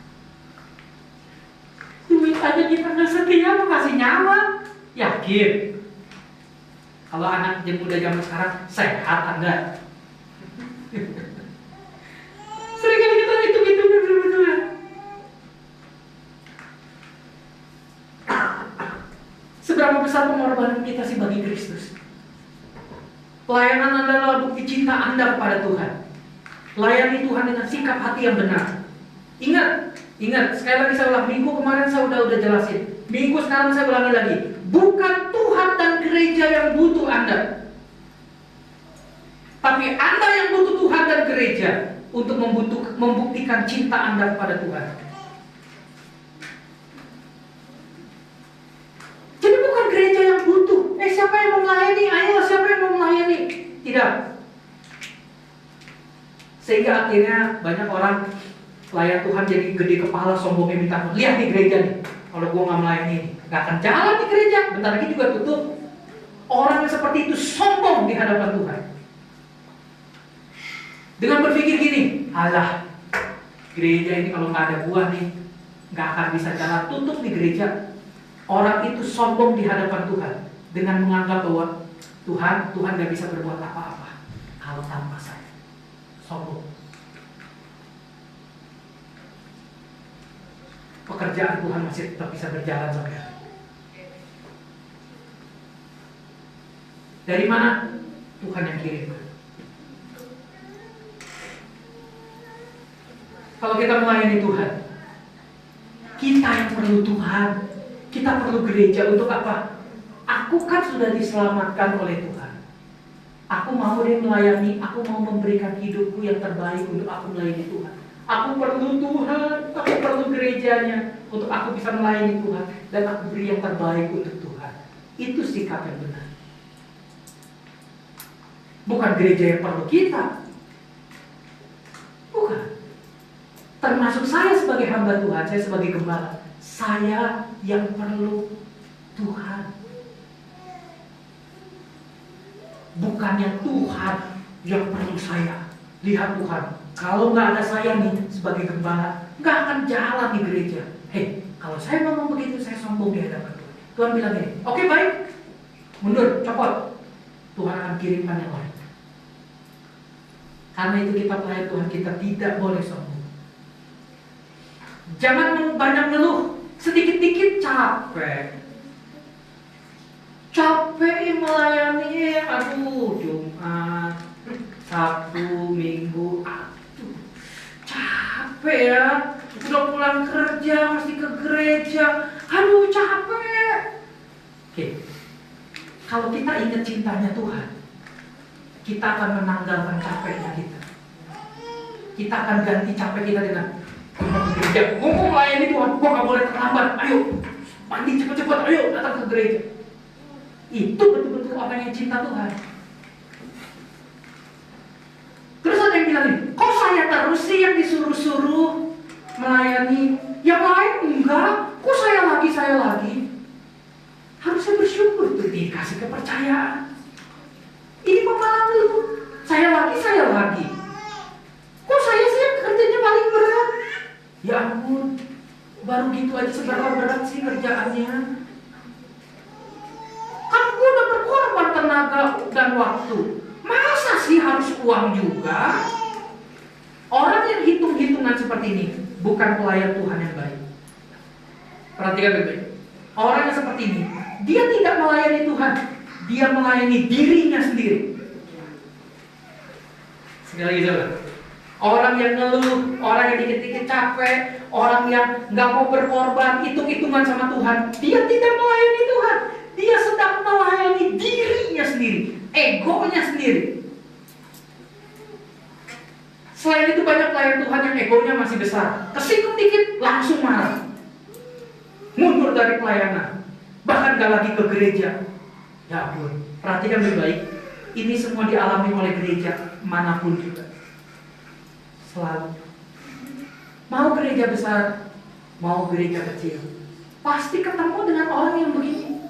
Duit aja kita nggak setia, mau kasih nyawa. Yakin? Kalau anak muda zaman sekarang sehat Anda? Seringkali kita hitung-hitung betul-betul. Seberapa besar pengorbanan kita sih bagi Kristus? Pelayanan Anda adalah bukti cinta Anda kepada Tuhan. Layani Tuhan dengan sikap hati yang benar. Ingat, sekali lagi saya ulang, minggu kemarin saya udah jelasin. Minggu sekarang saya ulangi lagi. Bukan Tuhan dan gereja yang butuh Anda, tapi Anda yang butuh Tuhan dan gereja untuk membuktikan cinta Anda kepada Tuhan. Jadi bukan gereja yang butuh. Siapa yang mau melayani? Ayo, siapa yang mau melayani? Tidak. Sehingga akhirnya banyak orang pelayan Tuhan jadi gede kepala, sombongnya minta, lihat di gereja nih, kalau gua nggak melayani ini, nggak akan jalan di gereja. Bentar lagi juga tutup. Orang yang seperti itu sombong di hadapan Tuhan. Dengan berpikir gini, alah, gereja ini kalau nggak ada gua nih, nggak akan bisa jalan, tutup di gereja. Orang itu sombong di hadapan Tuhan dengan menganggap bahwa Tuhan nggak bisa berbuat apa-apa kalau tanpa saya. Sombong. Pekerjaan Tuhan masih tetap bisa berjalan sampai hari. Dari mana? Tuhan yang kirim. Kalau kita melayani Tuhan, kita yang perlu Tuhan. Kita perlu gereja untuk apa? Aku kan sudah diselamatkan oleh Tuhan. Aku mau dia melayani, aku mau memberikan hidupku yang terbaik untuk aku melayani Tuhan. Aku perlu Tuhan, aku perlu gerejanya untuk aku bisa melayani Tuhan, dan aku beri yang terbaik untuk Tuhan. Itu sikap yang benar. Bukan gereja yang perlu kita. Bukan. Termasuk saya sebagai hamba Tuhan, saya sebagai gembala. Saya yang perlu Tuhan. Bukannya Tuhan yang perlu saya. Lihat Tuhan, kalau nggak ada saya nih sebagai gembala, nggak akan jalan di gereja. Kalau saya ngomong begitu, saya sombong di hadapan Tuhan. Tuhan bilang gini, oke, baik, mundur, copot. Tuhan akan kirimkan yang lain. Karena itu kita pelayan Tuhan, kita tidak boleh sombong. Jangan banyak ngeluh, sedikit-dikit capek. Capek melayani, aduh, Jumat, Sabtu, Minggu, aduh, capek ya. Udah pulang kerja, mesti ke gereja, aduh capek. Kalau kita ingat cintanya Tuhan, kita akan menanggalkan capeknya kita. Kita akan ganti capek kita dengan gereja. Ngomong melayani Tuhan, gua gak boleh terlambat. Ayo, mandi cepet-cepet, ayo datang ke gereja. Itu betul-betul orang yang cinta Tuhan. Terus ada yang bilang, kok saya terus sih yang disuruh-suruh melayani? Yang lain enggak, kok saya lagi? Harusnya bersyukur tuh, dikasih kepercayaan. Ini pemahaman lu, saya lagi. Kok saya sih yang kerjanya paling berat? Ya ampun, baru gitu aja seberapa berat sih kerjaannya. Kan gue udah berkorban tenaga dan waktu. Masa sih harus uang juga? Orang yang hitung-hitungan seperti ini bukan pelayan Tuhan yang baik. Perhatikan baik-baik. Orang yang seperti ini, dia tidak melayani Tuhan, dia melayani dirinya sendiri. Sekali lagi saudara, orang yang ngeluh, orang yang dikit-dikit capek, orang yang nggak mau berkorban, hitung-hitungan sama Tuhan, dia tidak melayani Tuhan. Dia sedang melayani dirinya sendiri, egonya sendiri. Selain itu banyak pelayan Tuhan yang egonya masih besar, kesinggung dikit langsung marah. dari pelayanan, bahkan gak lagi ke gereja. Ya ampun, perhatikan baik-baik. Ini semua dialami oleh gereja manapun juga. Selalu. Mau gereja besar, mau gereja kecil, pasti ketemu dengan orang yang begini.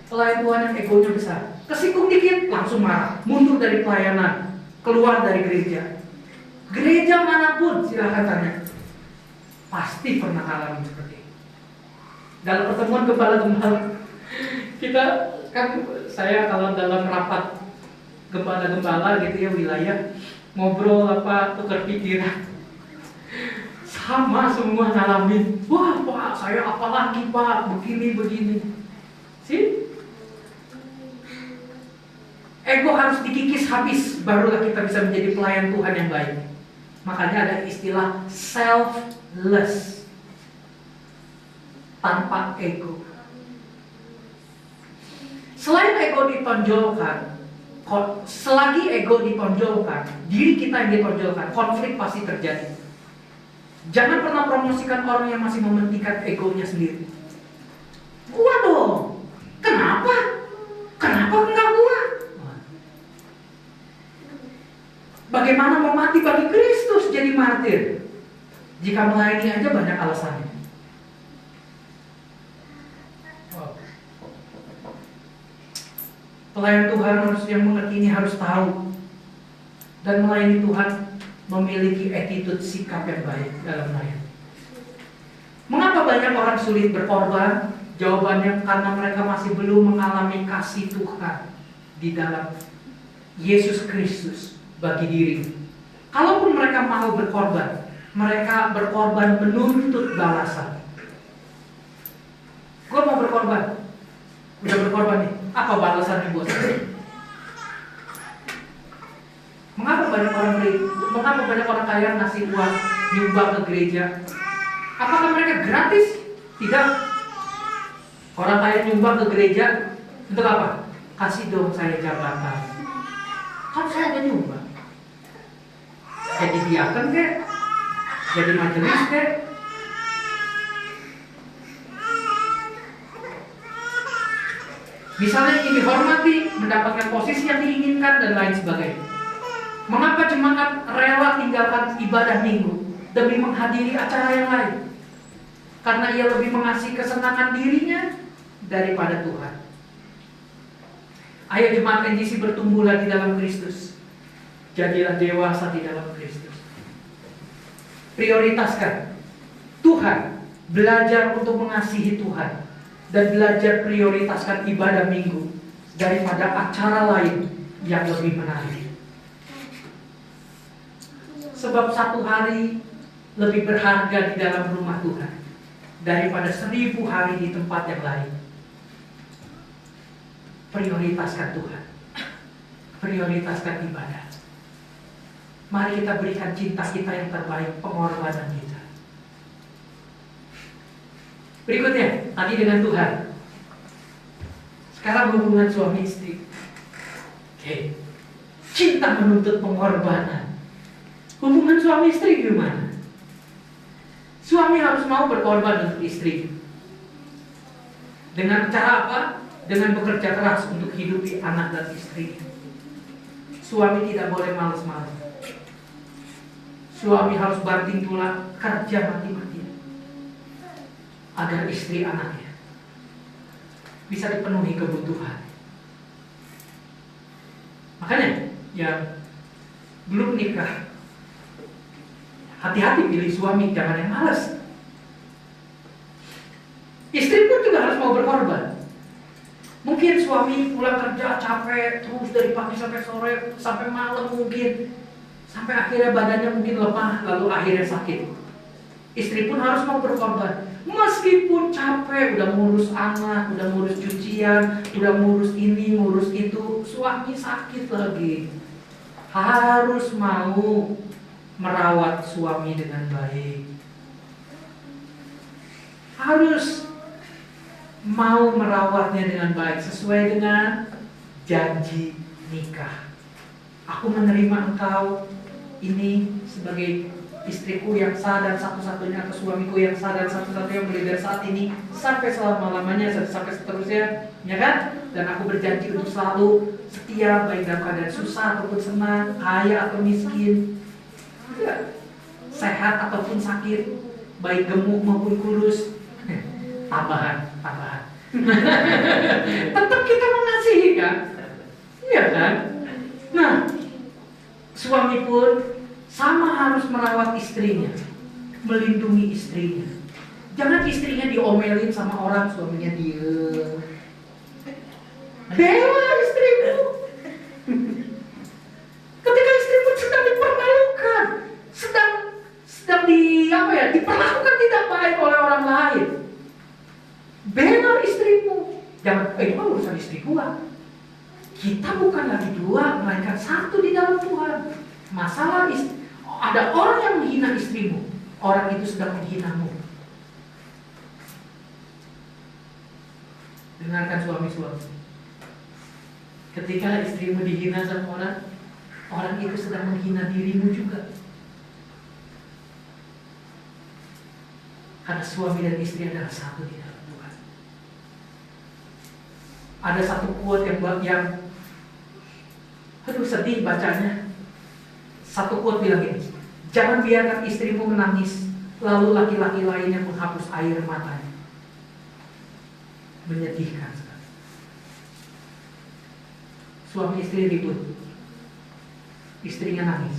Pelayan Tuhan yang egonya besar, kesikung dikit langsung marah, mundur dari pelayanan, keluar dari gereja. Gereja manapun silahkan tanya, pasti pernah alami seperti itu. Dalam pertemuan gembala-gembala, kita kan, saya kalau dalam rapat gembala-gembala gitu ya, wilayah, ngobrol apa, tukar pikiran, sama semua ngalamin. Wah Pak, saya apa lagi Pak, begini sih. Ego harus dikikis habis, barulah kita bisa menjadi pelayan Tuhan yang baik. Makanya ada istilah selfless, tanpa ego. Selain ego ditonjolkan, selagi ego ditonjolkan, diri kita yang ditonjolkan, konflik pasti terjadi. Jangan pernah promosikan orang yang masih mementingkan egonya sendiri. Gua dong, kenapa? Kenapa enggak gua? Bagaimana mau mati bagi Kristus jadi martir? Jika melayani aja banyak alasannya. Pelayan Tuhan harus yang mengerti ini harus tahu, dan melayani Tuhan memiliki attitude sikap yang baik dalam melayani. Mengapa banyak orang sulit berkorban? Jawabannya karena mereka masih belum mengalami kasih Tuhan di dalam Yesus Kristus bagi diri. Kalaupun mereka mau berkorban, mereka berkorban menuntut balasan. Gue mau berkorban, udah berkorban nih, apa balasannya buat saya? Mengapa banyak orang kaya ngasih uang nyumbang ke gereja? Apakah mereka gratis? Tidak. Orang kaya nyumbang ke gereja untuk apa? Kasih dong saya jabatan. Kan saya udah nyumbang. Jadi diaken kek, jadi majelis kek. Misalnya ingin dihormati, mendapatkan posisi yang diinginkan dan lain sebagainya. Mengapa jemaat rela tinggalkan ibadah minggu demi menghadiri acara yang lain? Karena ia lebih mengasihi kesenangan dirinya daripada Tuhan. Ayo jemaat NGC bertumbuhlah di dalam Kristus. Jadilah dewasa di dalam Kristus. Prioritaskan Tuhan, belajar untuk mengasihi Tuhan, dan belajar prioritaskan ibadah minggu daripada acara lain yang lebih menarik. Sebab satu hari lebih berharga di dalam rumah Tuhan daripada 1000 hari di tempat yang lain. Prioritaskan Tuhan, prioritaskan ibadah. Mari kita berikan cinta kita yang terbaik, pengorbanan kita. Berikutnya, tadi dengan Tuhan. Sekarang hubungan suami istri. Oke. Cinta menuntut pengorbanan. Hubungan suami istri gimana? Suami harus mau berkorban untuk istri. Dengan cara apa? Dengan bekerja keras untuk hidupi anak dan istri. Suami tidak boleh malas-malas. Suami harus banting tulang, kerja mati-matian agar istri anaknya bisa dipenuhi kebutuhan. Makanya yang belum nikah, hati-hati pilih suami, jangan yang malas. Istri pun juga harus mau berkorban. Mungkin suami pulang kerja capek terus dari pagi sampai sore, sampai malam mungkin, sampai akhirnya badannya mungkin lemah, lalu akhirnya sakit. Istri pun harus mau berkorban. Meskipun capek, udah ngurus anak, udah ngurus cucian, udah ngurus ini, ngurus itu, suami sakit lagi. Harus mau merawat suami dengan baik. Harus mau merawatnya dengan baik sesuai dengan janji nikah. Aku menerima engkau ini sebagai istriku yang sah dan satu-satunya, atau suamiku yang sah dan satu-satunya mulai dari saat ini sampai selama-lamanya, sampai seterusnya, ya kan? Dan aku berjanji untuk selalu setia, baik dalam keadaan susah ataupun senang, kaya atau miskin, ya, sehat ataupun sakit, baik gemuk maupun kurus. Tambahan. Tetap kita mengasihi kan? Iya kan? Nah, suami pun sama harus merawat istrinya, melindungi istrinya. Jangan istrinya diomelin sama orang, suaminya diem. Bela istrimu. Ketika istrimu sedang dipermalukan, sedang diperlakukan tidak baik oleh orang lain, bela istrimu. Jangan, itu kan urusan istri gua. Kita bukan lagi dua, melainkan satu di dalam Tuhan. Masalah ada orang yang menghina istrimu, orang itu sedang menghinamu. Dengarkan suami-suami. Ketika istrimu dihina sama orang, orang itu sedang menghina dirimu juga. Karena suami dan istri adalah satu di dalam Tuhan. Ada satu quote yang aduh sedih bacanya. Satu quote bilang gini, jangan biarkan istrimu menangis, lalu laki-laki lainnya menghapus air matanya. Menyedihkan sekali. Suami istri ribut, istrinya nangis.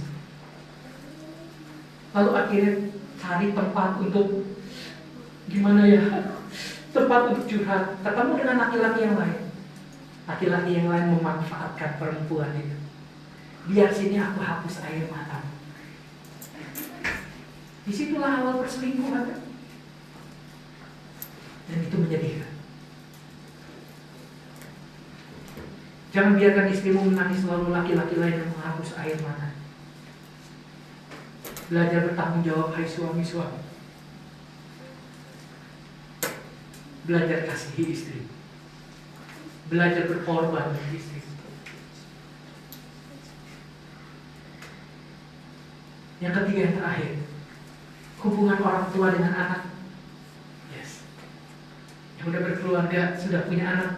Lalu akhirnya cari tempat untuk gimana ya, tempat untuk curhat. Ketemu dengan laki-laki yang lain. Laki-laki yang lain memanfaatkan perempuan itu. Biar sini aku hapus air matamu. Disitulah awal perselingkuhan. Dan itu menyedihkan. Jangan biarkan istrimu menangis lalu laki-laki lain yang menghapus air mata. Belajar bertanggung jawab, hai suami-suami. Belajar kasihi istri. Belajar berkorban bagi istri. Yang ketiga, yang terakhir, hubungan orang tua dengan anak. Yes. Yang sudah berkeluarga, sudah punya anak.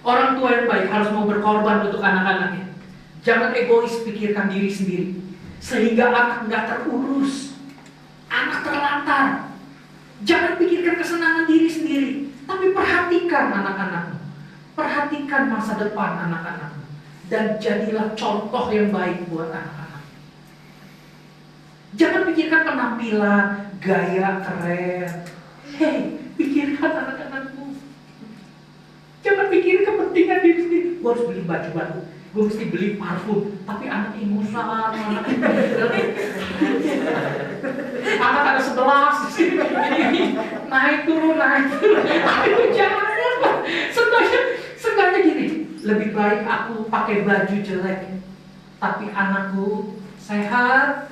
Orang tua yang baik harus mau berkorban untuk anak-anaknya. Jangan egois, pikirkan diri sendiri, sehingga anak nggak terurus, anak terlantar. Jangan pikirkan kesenangan diri sendiri, tapi perhatikan anak-anakmu, perhatikan masa depan anak-anakmu, dan jadilah contoh yang baik buat anak-anak. Jangan pikirkan penampilan, gaya keren. Hei, pikirkan anak-anakmu. Jangan pikir kepentingan diri sendiri. Gue harus beli baju baru, gue mesti beli parfum, tapi anak ingusan, anak ada 11 naik turun. Jangan. Seenggaknya gini, lebih baik aku pakai baju jelek, tapi anakku sehat,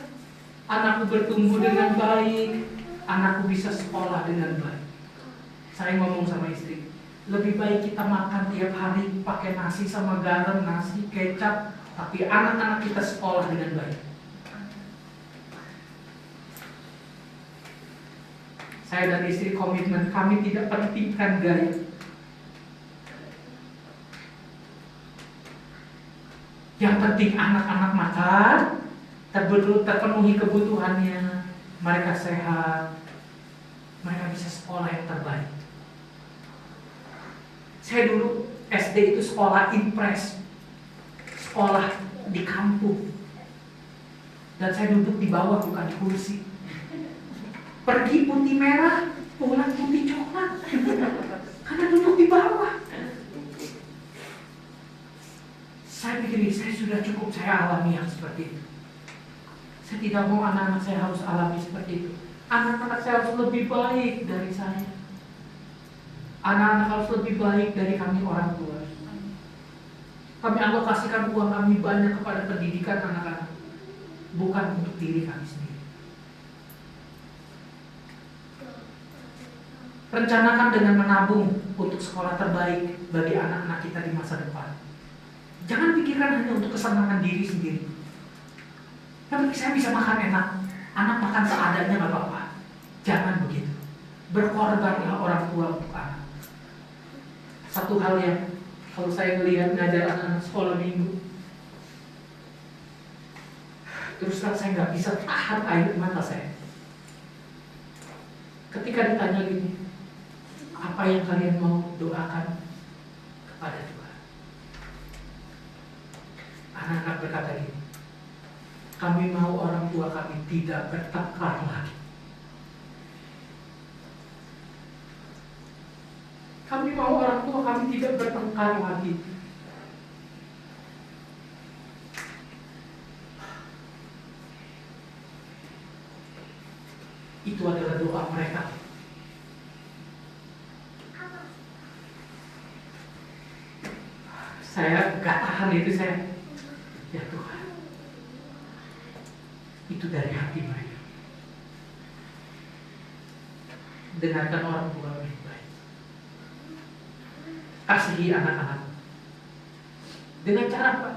anakku bertumbuh dengan baik, anakku bisa sekolah dengan baik. Saya ngomong sama istri, lebih baik kita makan tiap hari pakai nasi sama garam, nasi, kecap, tapi anak-anak kita sekolah dengan baik. Saya dan istri komitmen, kami tidak pentingkan gaya. Yang penting anak-anak makan, terpenuhi kebutuhannya, mereka sehat, mereka bisa sekolah yang terbaik. Saya dulu SD itu sekolah impres, sekolah di kampung, dan saya duduk di bawah bukan di kursi. Pergi putih merah, pulang putih coklat, karena duduk di bawah. Saya pikir saya sudah cukup, saya alami yang seperti itu. Saya tidak mau anak-anak saya harus alami seperti itu. Anak-anak saya harus lebih baik dari saya. Anak-anak harus lebih baik dari kami orang tua. Kami alokasikan uang kami banyak kepada pendidikan anak-anak, bukan untuk diri kami sendiri. Rencanakan dengan menabung untuk sekolah terbaik bagi anak-anak kita di masa depan. Jangan pikirkan hanya untuk kesenangan diri sendiri. Tapi saya bisa makan enak, Anak makan seadanya nggak apa-apa. Jangan begitu. Berkorbanlah orang tua untuk anak. Satu hal yang kalau saya melihat ngajar anak-anak sekolah minggu, terus terang saya nggak bisa tahan air mata saya. Ketika ditanya gini, apa yang kalian mau doakan kepada Tuhan? Anak-anak berkata gini, kami mau orang tua kami tidak bertengkar lagi. Kami mau orang tua kami tidak bertengkar lagi. Itu adalah doa mereka. Saya gak tahan itu, saya, ya Tuhan, itu dari hati mereka. Dengarkan orang tua baik-baik. Kasihi anak-anak. Dengan cara apa?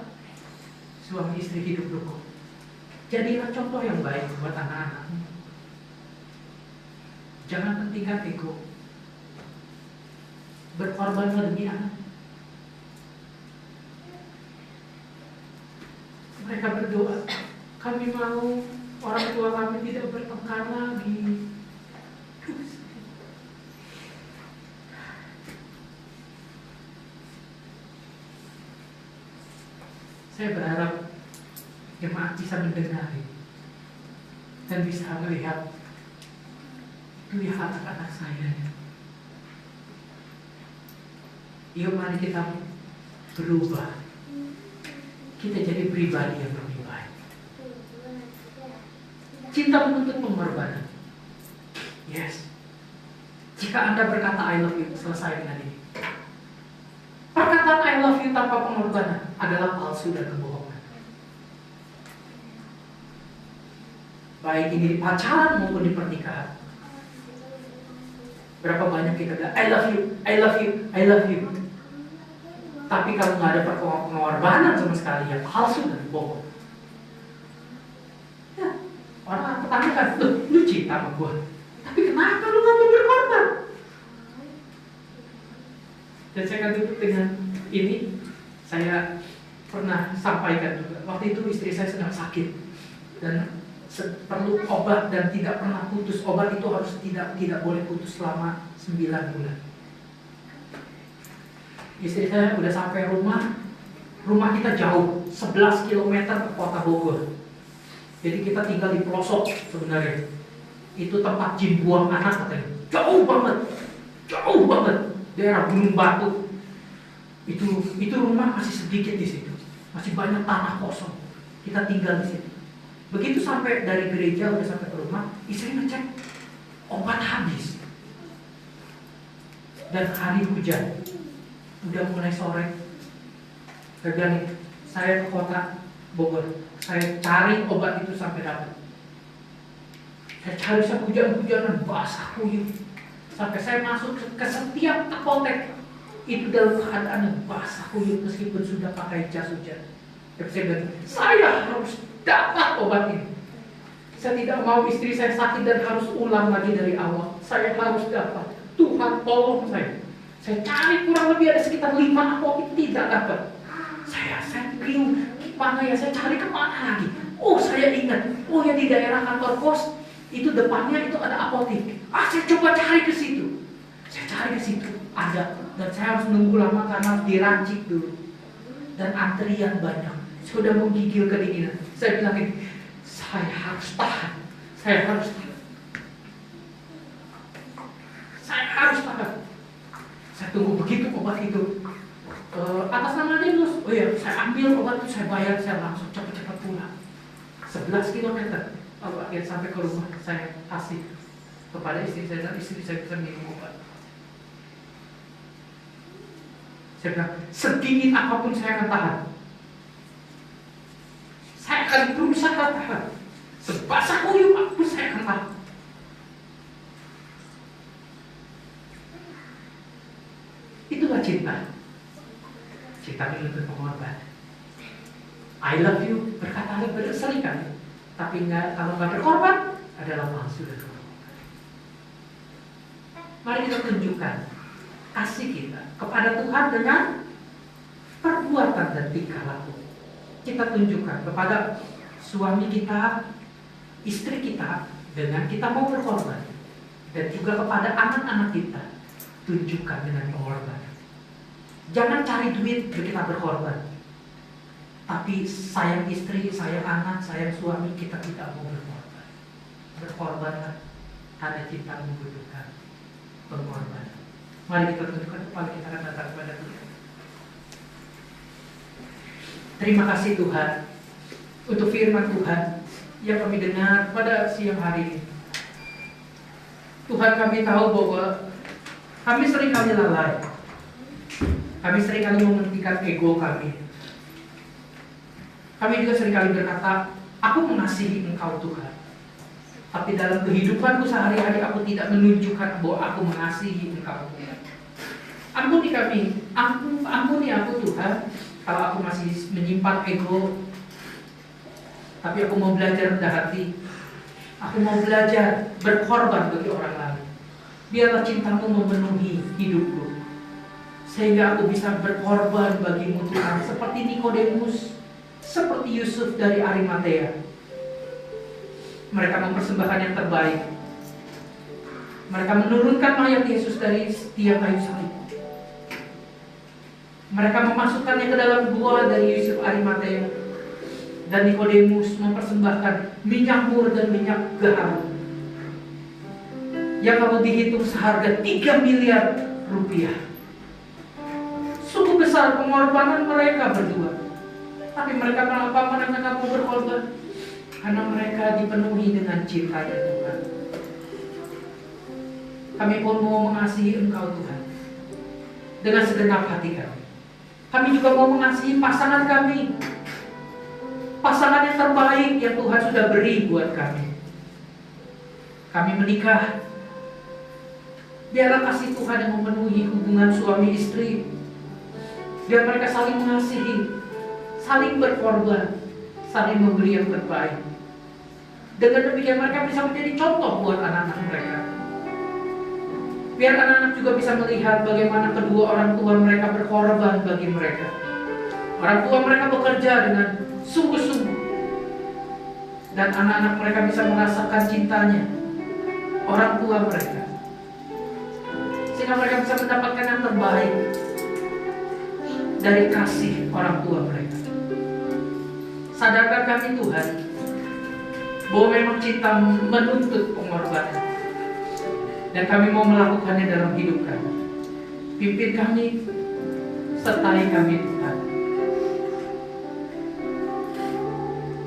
Suami istri hidup rukun. Jadilah contoh yang baik buat anak-anak. Jangan pentingkan ego. Berkorbanlah demi anak. Mereka berdoa, kami mau orang tua kami tidak bertengkar lagi. Saya berharap jemaat bisa mendengar dan bisa melihat anak-anak saya. Yuk mari kita berubah. Kita jadi pribadi yang lebih baik. Cinta menuntut pengorbanan. Yes. Jika Anda berkata I love you, selesai dengan ini. Perkataan I love you tanpa pengorbanan adalah palsu dan kebohongan. Baik ini di pacaran maupun di pernikahan. Berapa banyak kita bilang I love you, I love you, I love you. Tapi kalau nggak ada pengorbanan sama sekali, yang palsu dan bohong. Ya, orang pertanyakan, lu cinta sama gue, tapi kenapa lu nggak mau berkorban? Dan saya akan tutup dengan ini. Saya pernah sampaikan juga. Waktu itu istri saya sedang sakit dan perlu obat dan tidak pernah putus. Obat itu harus tidak boleh putus selama 9 bulan. Istri saya udah sampai rumah kita jauh 11 km ke kota Bogor. Jadi kita tinggal di pelosok sebenarnya. Itu tempat jin buang anak katanya. Jauh banget. Daerah Gunung Batu. Itu rumah masih sedikit di situ. Masih banyak tanah kosong. Kita tinggal di situ. Begitu sampai dari gereja udah sampai ke rumah, istri ngecek obat habis. Dan hari hujan. Udah mulai sore. Saya bilang, saya ke kota Bogor. Saya cari obat itu sampai dapat. Saya cari hujan-hujanan basah kuyup. Sampai saya masuk ke setiap apotek itu dalam keadaan basah kuyup meskipun sudah pakai jas hujan. Tapi saya bilang, saya harus dapat obat ini. Saya tidak mau istri saya sakit dan harus ulang lagi dari awal. Saya harus dapat. Tuhan tolong saya. Saya cari kurang lebih ada sekitar 5 apotek, tidak dapat. Saya bingung, mana ya, saya cari kemana lagi. Oh saya ingat, oh ya di daerah kantor pos itu depannya itu ada apotek. Saya coba cari ke situ. Saya cari ke situ, ada. Dan saya harus nunggu lama karena harus diracik dulu. Dan antrian banyak. Sudah menggigil kedinginan. Saya bilang ini, saya harus tahan. Saya harus tahan. Saya harus tahan. Saya tunggu begitu obat itu atas nama Linus. Oh ya, saya ambil obat itu, saya bayar, saya langsung cepat-cepat pulang. 11 km. Lalu akhirnya sampai ke rumah, saya kasih kepada istri saya dan istri saya bisa minum obat. Saya bilang, sedingin apapun saya akan tahan. Saya akan berusaha tahan. Sebasah kuyup apapun saya akan tahan. Itulah cinta. Cinta menuntut pengorbanan. I love you berkata sering kali. Tapi kalau nggak berkorban adalah palsu dan bohong. Mari kita tunjukkan kasih kita kepada Tuhan dengan perbuatan dan tingkah laku. Kita tunjukkan kepada suami kita, istri kita, dengan kita mau berkorban. Dan juga kepada anak-anak kita, tunjukkan dengan pengorbanan. Jangan cari duit biar kita berkorban. Tapi sayang istri, sayang anak, sayang suami, kita tidak mau berkorban. Berkorbanlah karena cinta membutuhkan pengorbanan. Mari kita tunjukkan kepala kita akan datang kepada Tuhan. Terima kasih Tuhan untuk firman Tuhan yang kami dengar pada siang hari ini. Tuhan, kami tahu bahwa kami seringkali lalai. Kami seringkali mementingkan ego kami. Kami juga seringkali berkata, aku mengasihi Engkau Tuhan. Tapi dalam kehidupanku sehari-hari aku tidak menunjukkan bahwa aku mengasihi Engkau Tuhan. Ampuni kami, ampuni aku Tuhan, kalau aku masih menyimpan ego. Tapi aku mau belajar rendah hati. Aku mau belajar berkorban bagi orang lain. Biarlah cintamu memenuhi hidupku, sehingga aku bisa berkorban bagimu Tuhan. Seperti Nikodemus, seperti Yusuf dari Arimatea. Mereka mempersembahkan yang terbaik. Mereka menurunkan mayat Yesus dari tiang kayu salib. Mereka memasukkannya ke dalam gua dari Yusuf Arimatea. Dan Nikodemus mempersembahkan minyak mur dan minyak garam yang kalau dihitung seharga 3 miliar rupiah. Sungguh besar pengorbanan mereka berdua. Tapi mereka mereka nggak mau berkorban karena mereka dipenuhi dengan cintanya Tuhan. Kami pun mau mengasihi Engkau Tuhan dengan segenap hati kami. Kami juga mau mengasihi pasangan kami, pasangan yang terbaik yang Tuhan sudah beri buat kami. Kami menikah, biarlah kasih Tuhan yang memenuhi hubungan suami istri. Biar mereka saling mengasihi, saling berkorban, saling memberi yang terbaik. Dengan demikian mereka bisa menjadi contoh buat anak-anak mereka. Biar anak-anak juga bisa melihat bagaimana kedua orang tua mereka berkorban bagi mereka. Orang tua mereka bekerja dengan sungguh-sungguh, dan anak-anak mereka bisa merasakan cintanya orang tua mereka, sehingga mereka bisa mendapatkan yang terbaik dari kasih orang tua mereka. Sadarkan kami Tuhan bahwa memang cinta menuntut pengorbanan, dan kami mau melakukannya dalam hidup kami. Pimpin kami, sertai kami Tuhan.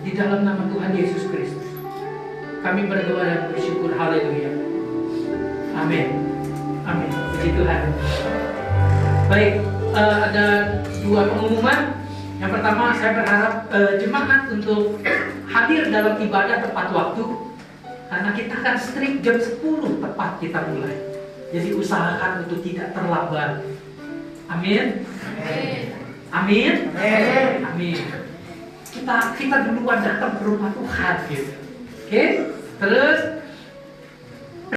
Di dalam nama Tuhan Yesus Kristus kami berdoa dan bersyukur. Haleluya. Amin. Amin. Puji Tuhan. Baik, ada dua pengumuman. Yang pertama, saya berharap jemaat untuk hadir dalam ibadah tepat waktu, karena kita akan strict jam 10 tepat kita mulai. Jadi usahakan untuk tidak terlambat. Amin. Amin. Amin. Amin. Kita duluan datang ke rumah Tuhan gitu. Oke? Terus